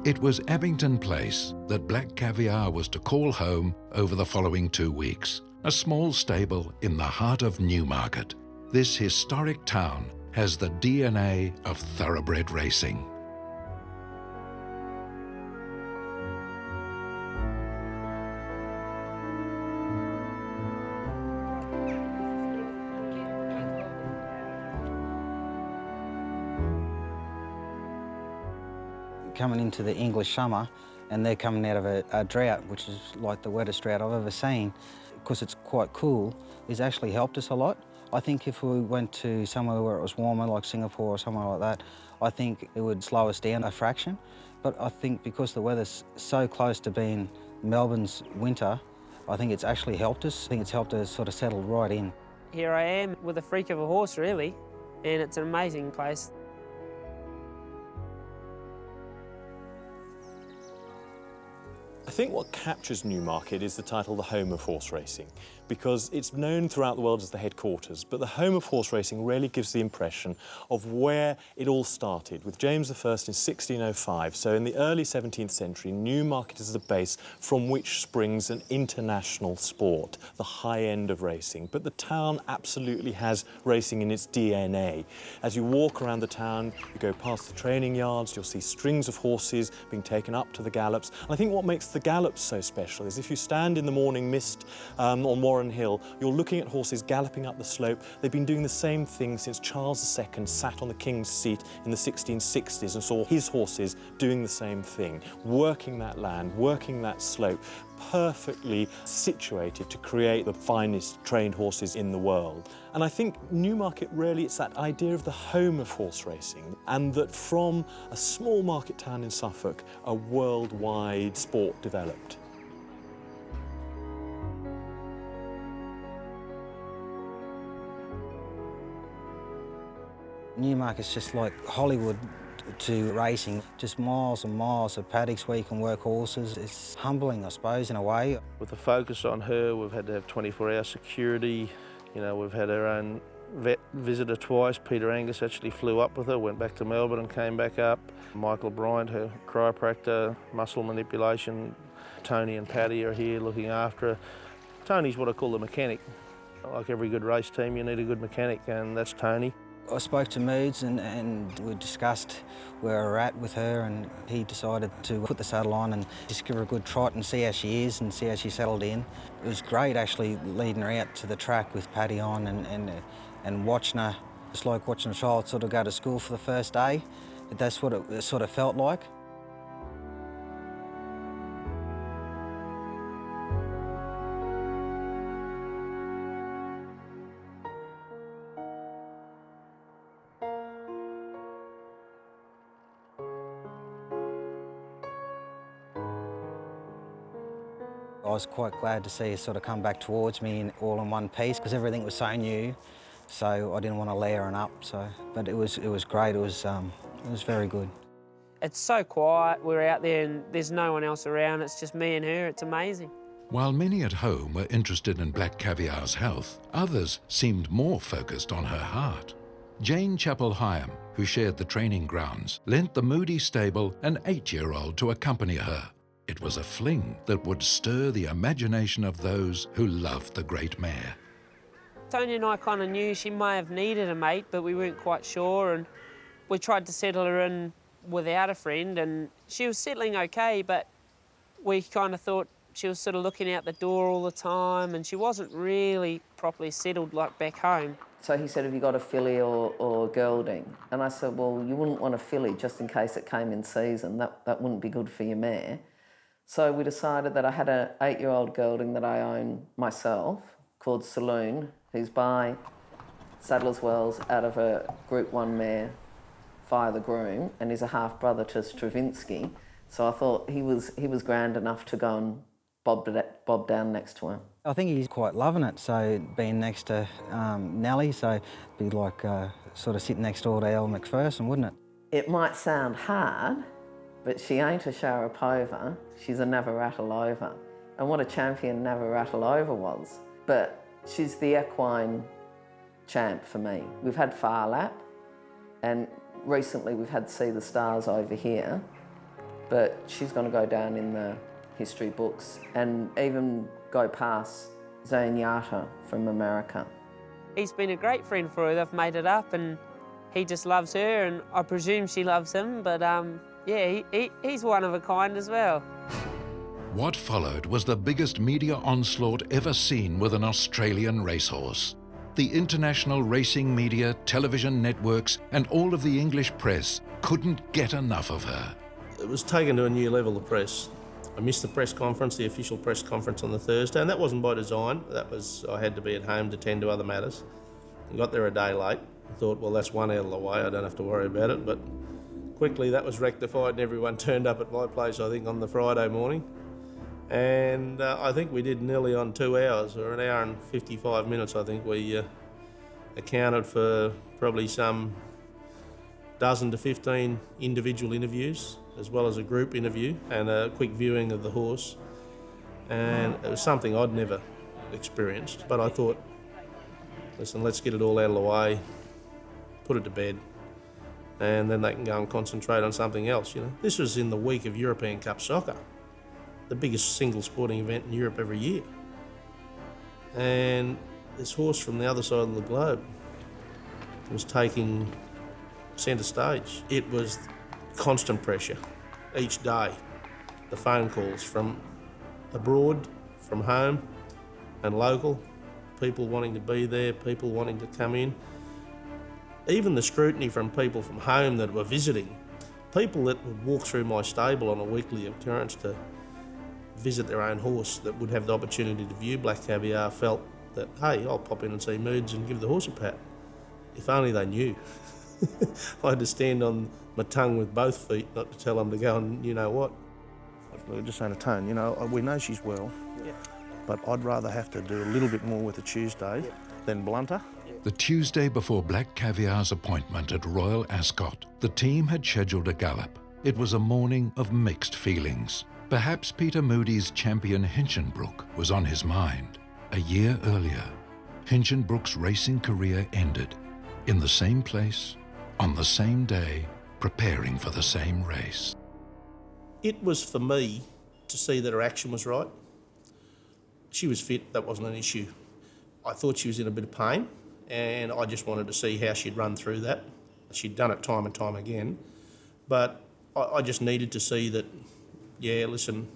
It was Abington Place that Black Caviar was to call home over the following 2 weeks. A small stable in the heart of Newmarket. This historic town has the DNA of thoroughbred racing. Coming into the English summer, and they're coming out of a drought, which is like the wettest drought I've ever seen, because it's quite cool, it's actually helped us a lot. I think if we went to somewhere where it was warmer, like Singapore or somewhere like that, I think it would slow us down a fraction. But I think because the weather's so close to being Melbourne's winter, I think it's actually helped us. I think it's helped us sort of settle right in. Here I am with a freak of a horse, really, and it's an amazing place. I think what captures Newmarket is the title The Home of Horse Racing, because it's known throughout the world as the headquarters, but the home of horse racing really gives the impression of where it all started, with James I in 1605. So in the early 17th century, Newmarket is the base from which springs an international sport, the high end of racing. But the town absolutely has racing in its DNA. As you walk around the town, you go past the training yards, you'll see strings of horses being taken up to the gallops. And I think what makes the gallops so special is if you stand in the morning mist on Warren Hill, you're looking at horses galloping up the slope. They've been doing the same thing since Charles II sat on the King's seat in the 1660s and saw his horses doing the same thing, working that land, working that slope, perfectly situated to create the finest trained horses in the world. And I think Newmarket really, it's that idea of the home of horse racing, and that from a small market town in Suffolk, a worldwide sport developed. Newmarket's just like Hollywood to racing, just miles and miles of paddocks where you can work horses. It's humbling, I suppose, in a way. With the focus on her, we've had to have 24-hour security. You know, we've had our own vet visitor twice. Peter Angus actually flew up with her, went back to Melbourne and came back up. Michael Bryant, her chiropractor, muscle manipulation. Tony and Paddy are here looking after her. Tony's what I call the mechanic. Like every good race team, you need a good mechanic, and that's Tony. I spoke to Moods and we discussed where we're at with her, and he decided to put the saddle on and just give her a good trot and see how she is and see how she settled in. It was great actually leading her out to the track with Paddy on and watching her. It's like watching a child sort of go to school for the first day. That's what it sort of felt like. I was quite glad to see her sort of come back towards me all in one piece because everything was so new, so I didn't want to layer her up. But it was great. It was very good. It's so quiet. We're out there and there's no one else around. It's just me and her. It's amazing. While many at home were interested in Black Caviar's health, others seemed more focused on her heart. Jane Chappell-Hyam, who shared the training grounds, lent the Moody stable an 8-year-old to accompany her. It was a fling that would stir the imagination of those who loved the great mare. Tony and I kind of knew she may have needed a mate, but we weren't quite sure, and we tried to settle her in without a friend, and she was settling okay, but we kind of thought she was sort of looking out the door all the time, and she wasn't really properly settled like back home. So he said, have you got a filly or gelding? And I said, well, you wouldn't want a filly just in case it came in season. That wouldn't be good for your mare. So we decided that I had an 8-year-old gelding that I own myself called Saloon, who's by Sadler's Wells out of a Group 1 mare, Fire the Groom, and he's a half-brother to Stravinsky. So I thought he was grand enough to go and bob down next to him. I think he's quite loving it, so being next to Nellie, so it'd be like sort of sitting next door to Elle Macpherson, wouldn't it? It might sound hard, but she ain't a Sharapova, she's a never rattle over. And what a champion never rattle over was. But she's the equine champ for me. We've had Far Lap, and recently we've had See the Stars over here, but she's going to go down in the history books and even go past Zanyata from America. He's been a great friend for her. They've made it up, and he just loves her, and I presume she loves him, but yeah, he's one of a kind as well. What followed was the biggest media onslaught ever seen with an Australian racehorse. The international racing media, television networks, and all of the English press couldn't get enough of her. It was taken to a new level, the press. I missed the press conference, the official press conference on the Thursday, and that wasn't by design. That was, I had to be at home to tend to other matters. I got there a day late. I thought, well, that's one out of the way, I don't have to worry about it, but quickly that was rectified and everyone turned up at my place, I think, on the Friday morning. And I think we did nearly on 2 hours, or an hour and 55 minutes, I think. We accounted for probably some dozen to 15 individual interviews, as well as a group interview and a quick viewing of the horse. And it was something I'd never experienced, but I thought, listen, let's get it all out of the way, put it to bed, and then they can go and concentrate on something else, you know. This was in the week of European Cup soccer, the biggest single sporting event in Europe every year. And this horse from the other side of the globe was taking centre stage. It was constant pressure each day. The phone calls from abroad, from home and local, people wanting to be there, people wanting to come in. Even the scrutiny from people from home that were visiting, people that would walk through my stable on a weekly occurrence to visit their own horse that would have the opportunity to view Black Caviar felt that, hey, I'll pop in and see Moods and give the horse a pat. If only they knew. I had to stand on my tongue with both feet not to tell them to go and you know what. We were just saying to Tone, you know, we know she's well, but I'd rather have to do a little bit more with the Tuesday than blunter. The Tuesday before Black Caviar's appointment at Royal Ascot, the team had scheduled a gallop. It was a morning of mixed feelings. Perhaps Peter Moody's champion Hinchinbrook was on his mind. A year earlier, Hinchinbrook's racing career ended in the same place, on the same day, preparing for the same race. It was for me to see that her action was right. She was fit, that wasn't an issue. I thought she was in a bit of pain, and I just wanted to see how she'd run through that. She'd done it time and time again, but I just needed to see that, yeah, listen,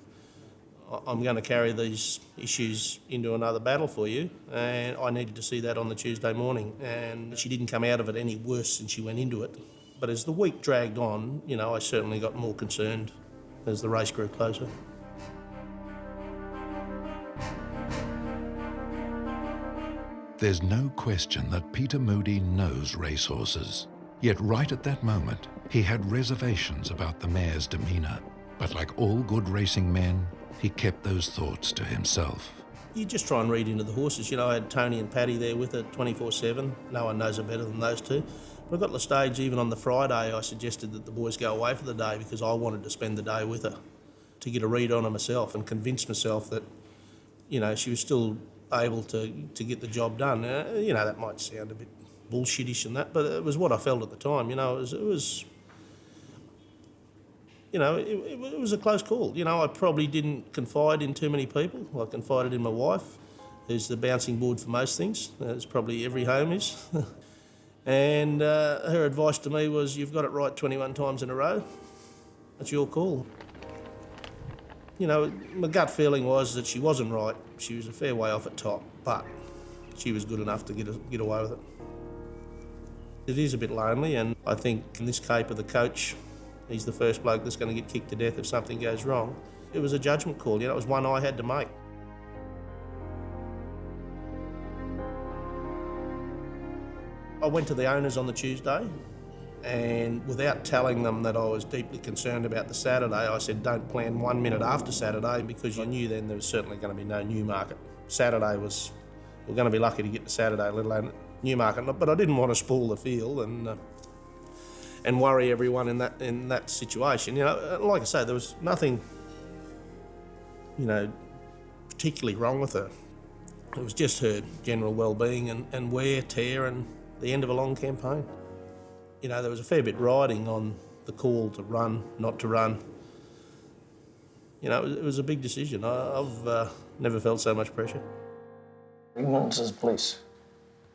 I'm going to carry these issues into another battle for you, and I needed to see that on the Tuesday morning, and she didn't come out of it any worse than she went into it. But as the week dragged on, you know, I certainly got more concerned as the race grew closer. There's no question that Peter Moody knows racehorses. Yet right at that moment, he had reservations about the mare's demeanour. But like all good racing men, he kept those thoughts to himself. You just try and read into the horses. You know, I had Tony and Paddy there with her 24/7. No one knows her better than those two. But I got to the stage, even on the Friday, I suggested that the boys go away for the day because I wanted to spend the day with her to get a read on her myself and convince myself that, you know, she was still able to get the job done. You know, that might sound a bit bullshittish and that, but it was what I felt at the time. You know, it was you know, it was a close call. You know, I probably didn't confide in too many people. I confided in my wife, who's the bouncing board for most things, as probably every home is. And her advice to me was, you've got it right 21 times in a row. That's your call. You know, my gut feeling was that she wasn't right. She was a fair way off at top, but she was good enough to get away with it. It is a bit lonely, and I think in this caper, the coach, he's the first bloke that's going to get kicked to death if something goes wrong. It was a judgment call, you know, it was one I had to make. I went to the owners on the Tuesday, and without telling them that I was deeply concerned about the Saturday, I said don't plan 1 minute after Saturday, because I knew then there was certainly going to be no Newmarket. Saturday was, we're going to be lucky to get to Saturday, let alone Newmarket, but I didn't want to spoil the field and worry everyone in that situation. You know, like I say, there was nothing, you know, particularly wrong with her. It was just her general well-being and wear, tear, and the end of a long campaign. You know, there was a fair bit riding on the call to run, not to run. You know, it was a big decision. I've never felt so much pressure. Ignorance is bliss,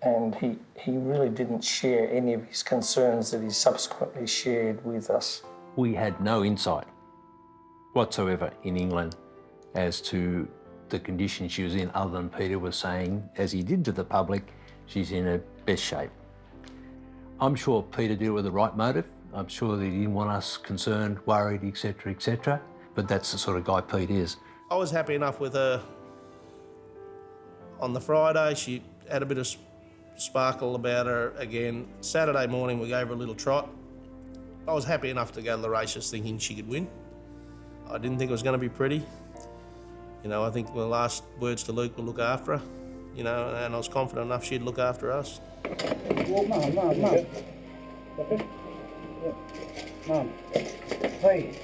and he really didn't share any of his concerns that he subsequently shared with us. We had no insight whatsoever in England as to the condition she was in, other than Peter was saying, as he did to the public, she's in her best shape. I'm sure Peter did it with the right motive. I'm sure that he didn't want us concerned, worried, etc., but that's the sort of guy Pete is. I was happy enough with her on the Friday. She had a bit of sparkle about her again. Saturday morning we gave her a little trot. I was happy enough to go to the races thinking she could win. I didn't think it was going to be pretty. You know, I think the last words to Luke were look after her, you know, and I was confident enough she'd look after us. Mum. Hey.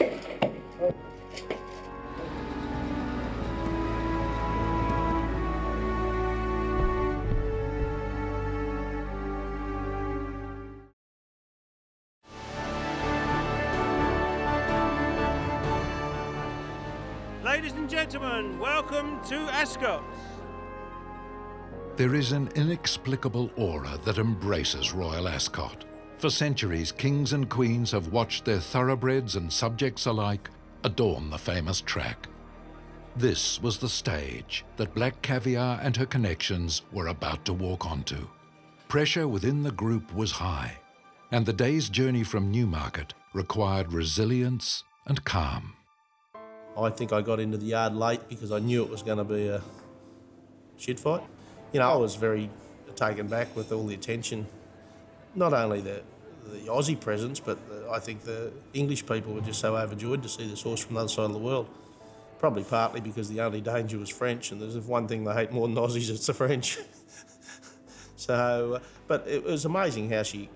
Ladies and gentlemen, welcome to Ascot. There is an inexplicable aura that embraces Royal Ascot. For centuries, kings and queens have watched their thoroughbreds and subjects alike adorn the famous track. This was the stage that Black Caviar and her connections were about to walk onto. Pressure within the group was high, and the day's journey from Newmarket required resilience and calm. I think I got into the yard late because I knew it was going to be a shit fight. You know, I was very taken back with all the attention, not only the Aussie presence, but I think the English people were just so overjoyed to see this horse from the other side of the world. Probably partly because the only danger was French, and there's one thing they hate more than Aussies, it's the French. So, but it was amazing how she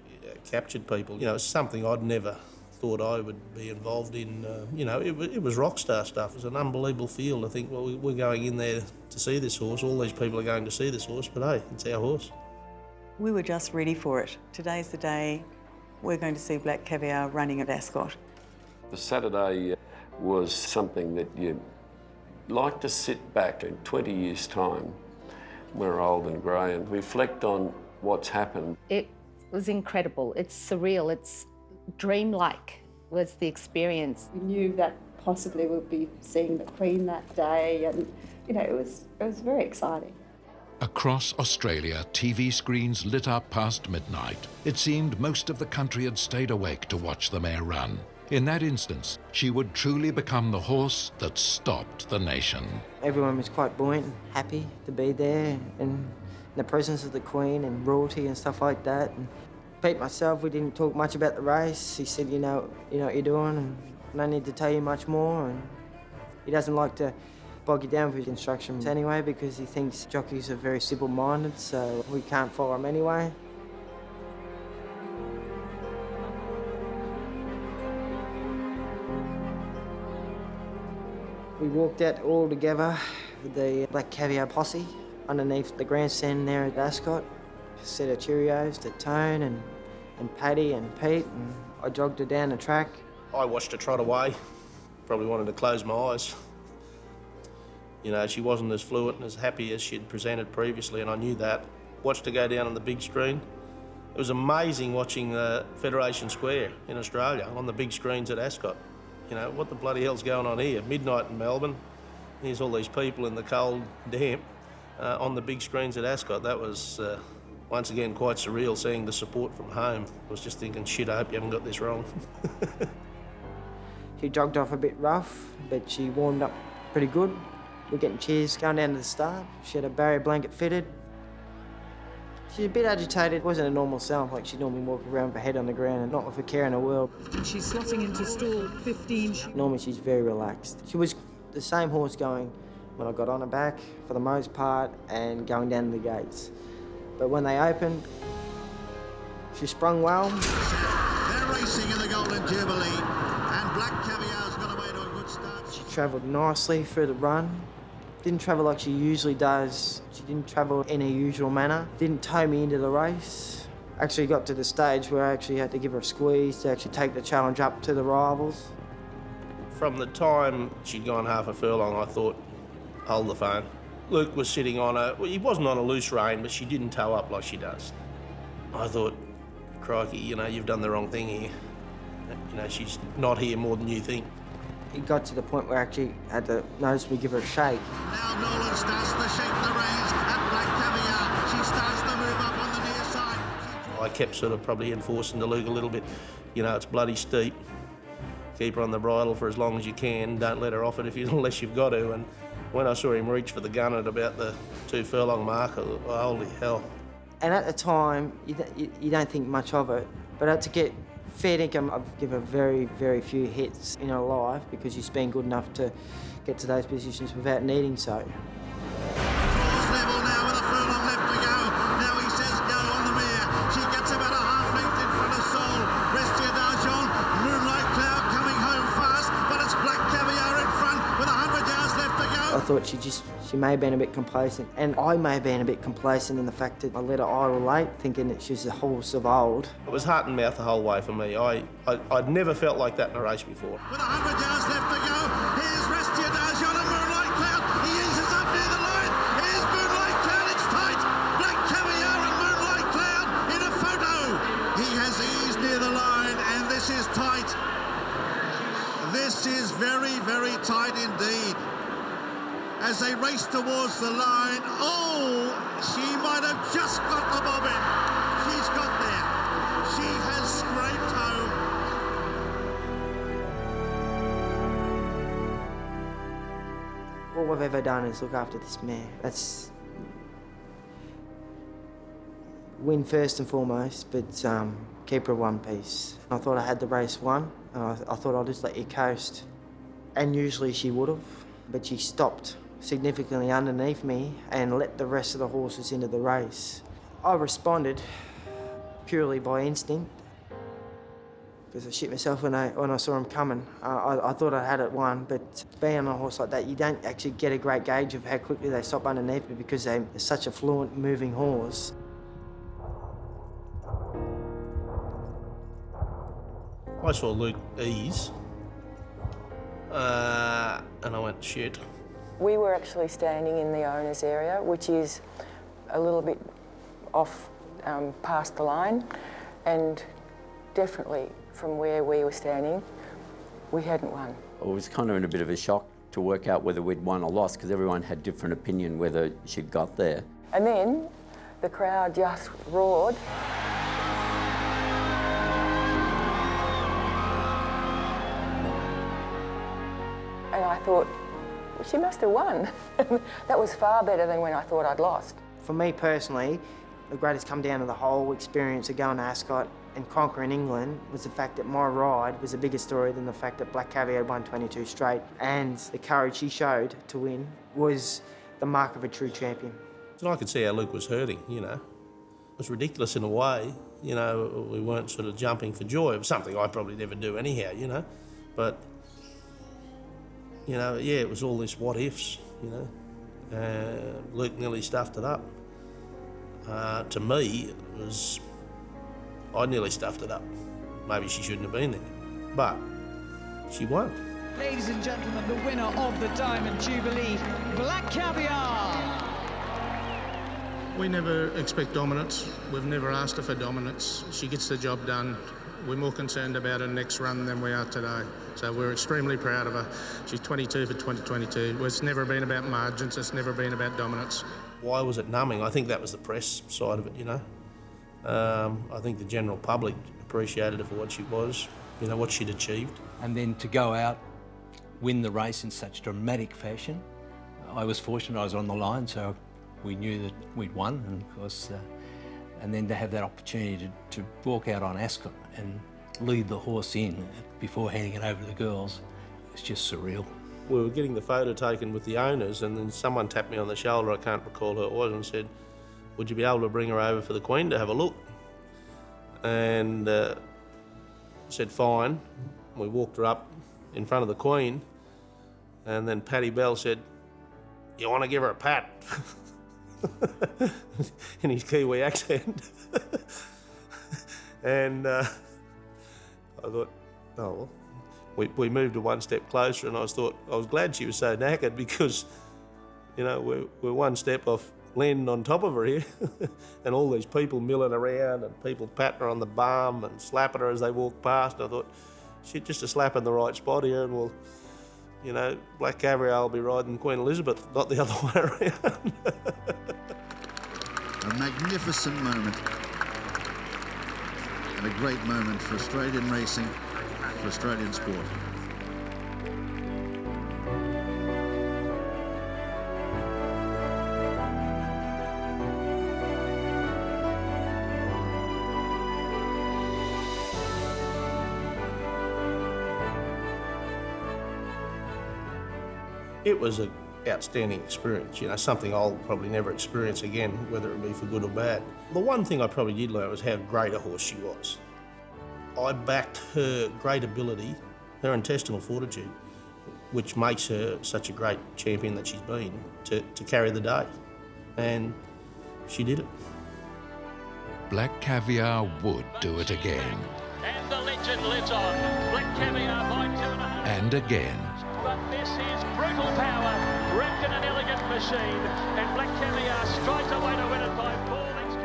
captured people. You know, it's something I'd never thought I would be involved in. You know, it was rock star stuff. It was an unbelievable feel to think, well, we're going in there to see this horse. All these people are going to see this horse, but hey, it's our horse. We were just ready for it. Today's the day we're going to see Black Caviar running at Ascot. The Saturday was something that you'd like to sit back in 20 years' time, we're old and grey, and reflect on what's happened. It was incredible. It's surreal. It's dreamlike was the experience. We knew that possibly we'd be seeing the Queen that day, and you know, it was very exciting. Across Australia, TV screens lit up past midnight. It seemed most of the country had stayed awake to watch the mare run. In that instance, she would truly become the horse that stopped the nation. Everyone was quite buoyant and happy to be there, and in the presence of the Queen and royalty and stuff like that. And Pete myself, we didn't talk much about the race. He said, you know what you're doing, and no need to tell you much more. And he doesn't like to bog you down with his instructions anyway, because he thinks jockeys are very simple-minded, so we can't follow him anyway. We walked out all together with the Black Caviar posse underneath the grandstand there at Ascot. Said her Cheerios to Tone and Paddy and Pete, and I jogged her down the track. I watched her trot away, probably wanted to close my eyes. You know, she wasn't as fluent and as happy as she'd presented previously, and I knew that. Watched her go down on the big screen. It was amazing watching Federation Square in Australia on the big screens at Ascot. You know, what the bloody hell's going on here? Midnight in Melbourne, here's all these people in the cold, damp, on the big screens at Ascot. That was, once again, quite surreal, seeing the support from home. I was just thinking, shit, I hope you haven't got this wrong. She jogged off a bit rough, but she warmed up pretty good. We're getting cheers going down to the start. She had a barrier blanket fitted. She's a bit agitated. It wasn't a normal sound, like she'd normally walk around with her head on the ground and not with a care in the world. And she's slotting into stall 15. Normally she's very relaxed. She was the same horse going when I got on her back, for the most part, and going down to the gates. But when they opened, she sprung well. They're racing in the Golden Jubilee, and Black Caviar's got away to a good start. She travelled nicely through the run. Didn't travel like she usually does. She didn't travel in her usual manner. Didn't tow me into the race. Actually got to the stage where I actually had to give her a squeeze to actually take the challenge up to the rivals. From the time she'd gone half a furlong, I thought, hold the phone. Luke was sitting on a, well, he wasn't on a loose rein, but she didn't tow up like she does. I thought, crikey, you know, you've done the wrong thing here. You know, she's not here more than you think. It got to the point where I actually had to noticeably give her a shake. Now Nolan starts to shake the reins at Black Caviar. She starts to move up on the near side. I kept sort of probably enforcing to Luke a little bit. You know, it's bloody steep. Keep her on the bridle for as long as you can. Don't let her off it unless you've got to. And when I saw him reach for the gun at about the 2 furlong mark, I thought, oh, holy hell. And at the time, you don't think much of it, but to get fair income, I've given very, very few hits in her life because she's been good enough to get to those positions without needing so. Level now with a furlong left to go. Now he says go on the mare. She gets about a half length in front of Sol. Restia d'Argent, Moonlight Cloud coming home fast, but it's Black Caviar in front with 100 yards left to go. I thought she may have been a bit complacent, and I may have been a bit complacent in the fact that I let her idle late, thinking that she was a horse of old. It was heart and mouth the whole way for me. I'd never felt like that in a race before. With 100 yards left to go, here's Restia d'Argent and Moonlight Cloud. He eases up near the line. Here's Moonlight Cloud, it's tight. Black Caviar and Moonlight Cloud in a photo. He has eased near the line, and this is tight. This is very, very tight indeed. As they race towards the line, oh, she might have just got the bobbin. She's got there. She has scraped home. All we've ever done is look after this mare. That's win first and foremost, but keep her one piece. I thought I had the race won. I thought I'd just let you coast. And usually she would have, but she stopped significantly underneath me and let the rest of the horses into the race. I responded purely by instinct because I shit myself when I saw him coming. I thought I had it won, but being on a horse like that, you don't actually get a great gauge of how quickly they stop underneath me because they're such a fluent moving horse. I saw Luke ease, and I went, shit. We were actually standing in the owner's area, which is a little bit off past the line, and definitely from where we were standing, we hadn't won. I was kind of in a bit of a shock to work out whether we'd won or lost because everyone had different opinion whether she'd got there. And then the crowd just roared. And I thought, she must have won. That was far better than when I thought I'd lost. For me personally, the greatest come down to the whole experience of going to Ascot and conquering England was the fact that my ride was a bigger story than the fact that Black Caviar won 22 straight, and the courage he showed to win was the mark of a true champion. And I could see how Luke was hurting, you know. It was ridiculous in a way, you know, we weren't sort of jumping for joy. It was something I probably never do anyhow, you know, but you know, yeah, it was all this what ifs, you know. Luke nearly stuffed it up. To me, it was, I nearly stuffed it up. Maybe she shouldn't have been there, but she won. Ladies and gentlemen, the winner of the Diamond Jubilee, Black Caviar. We never expect dominance. We've never asked her for dominance. She gets the job done. We're more concerned about her next run than we are today. So we're extremely proud of her. She's 22 for 2022. It's never been about margins. It's never been about dominance. Why was it numbing? I think that was the press side of it, you know. I think the general public appreciated her for what she was, you know, what she'd achieved. And then to go out, win the race in such dramatic fashion. I was fortunate I was on the line, so we knew that we'd won, and of course, and then to have that opportunity to walk out on Ascot and lead the horse in before handing it over to the girls, it's just surreal. We were getting the photo taken with the owners, and then someone tapped me on the shoulder, I can't recall who it was, and said, would you be able to bring her over for the Queen to have a look? And said, fine. We walked her up in front of the Queen, and then Paddy Bell said, you want to give her a pat? In his Kiwi accent. And I thought, oh, well. We moved her one step closer, and I was glad she was so knackered because, you know, we're one step off landing on top of her here. And all these people milling around and people patting her on the bum and slapping her as they walk past. And I thought, shit, just a slap in the right spot here and we'll, you know, Black Caviar will be riding Queen Elizabeth, not the other way around. A magnificent moment. And a great moment for Australian racing, for Australian sport. It was an outstanding experience, you know, something I'll probably never experience again, whether it be for good or bad. The one thing I probably did learn was how great a horse she was. I backed her great ability, her intestinal fortitude, which makes her such a great champion that she's been, to carry the day. And she did it. Black Caviar would do it again. And the legend lives on. Black Caviar by 2.5. And again. But this is brutal power, wrapped in an elegant machine. And Black Caviar strides away to win it by 4 lengths.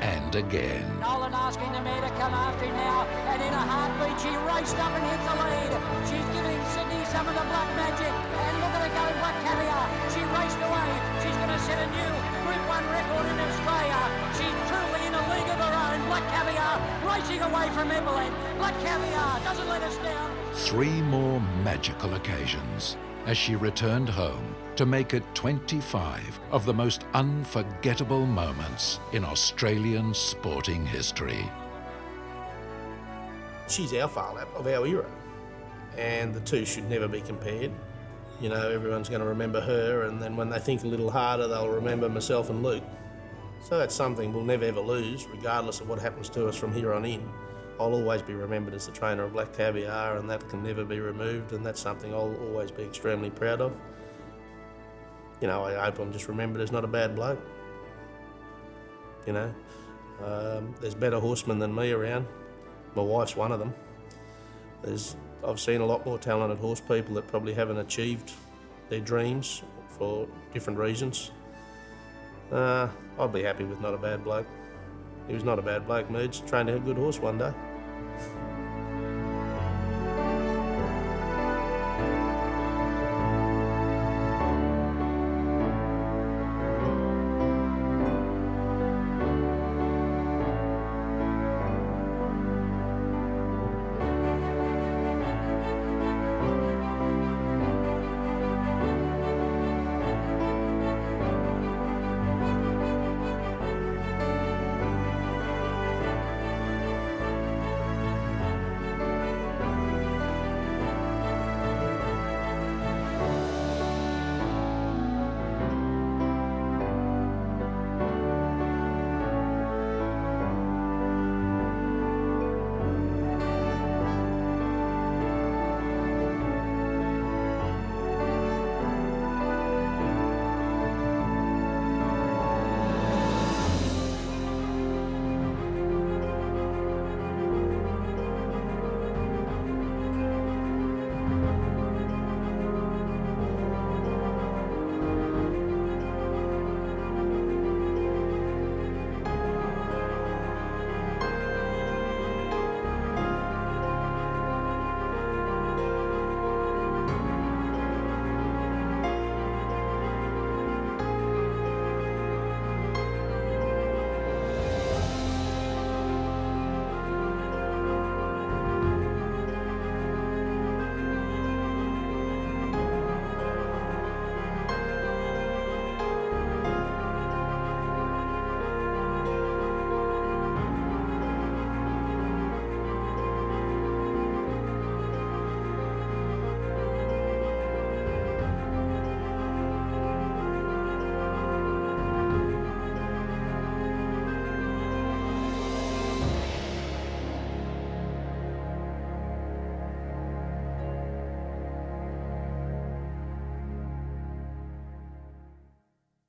And again. Nolan asking the mare to come after him now, and in a heartbeat she raced up and hit the lead. She's giving Sydney some of the black magic, and look at her going, Black Caviar. She raced away. She's going to set a new Group 1 record in Australia. She's truly in a league of her own. Black Caviar racing away from Evelyn. Black Caviar doesn't let us down. 3 more magical occasions as she returned home to make it 25 of the most unforgettable moments in Australian sporting history. She's our Phar Lap of our era, and the two should never be compared. You know, everyone's going to remember her, and then when they think a little harder, they'll remember myself and Luke. So that's something we'll never ever lose, regardless of what happens to us from here on in. I'll always be remembered as the trainer of Black Caviar, and that can never be removed, and that's something I'll always be extremely proud of. You know, I hope I'm just remembered as not a bad bloke. You know, there's better horsemen than me around. My wife's one of them. I've seen a lot more talented horse people that probably haven't achieved their dreams for different reasons. I'd be happy with not a bad bloke. He was not a bad bloke, Moods. Trained a good horse one day.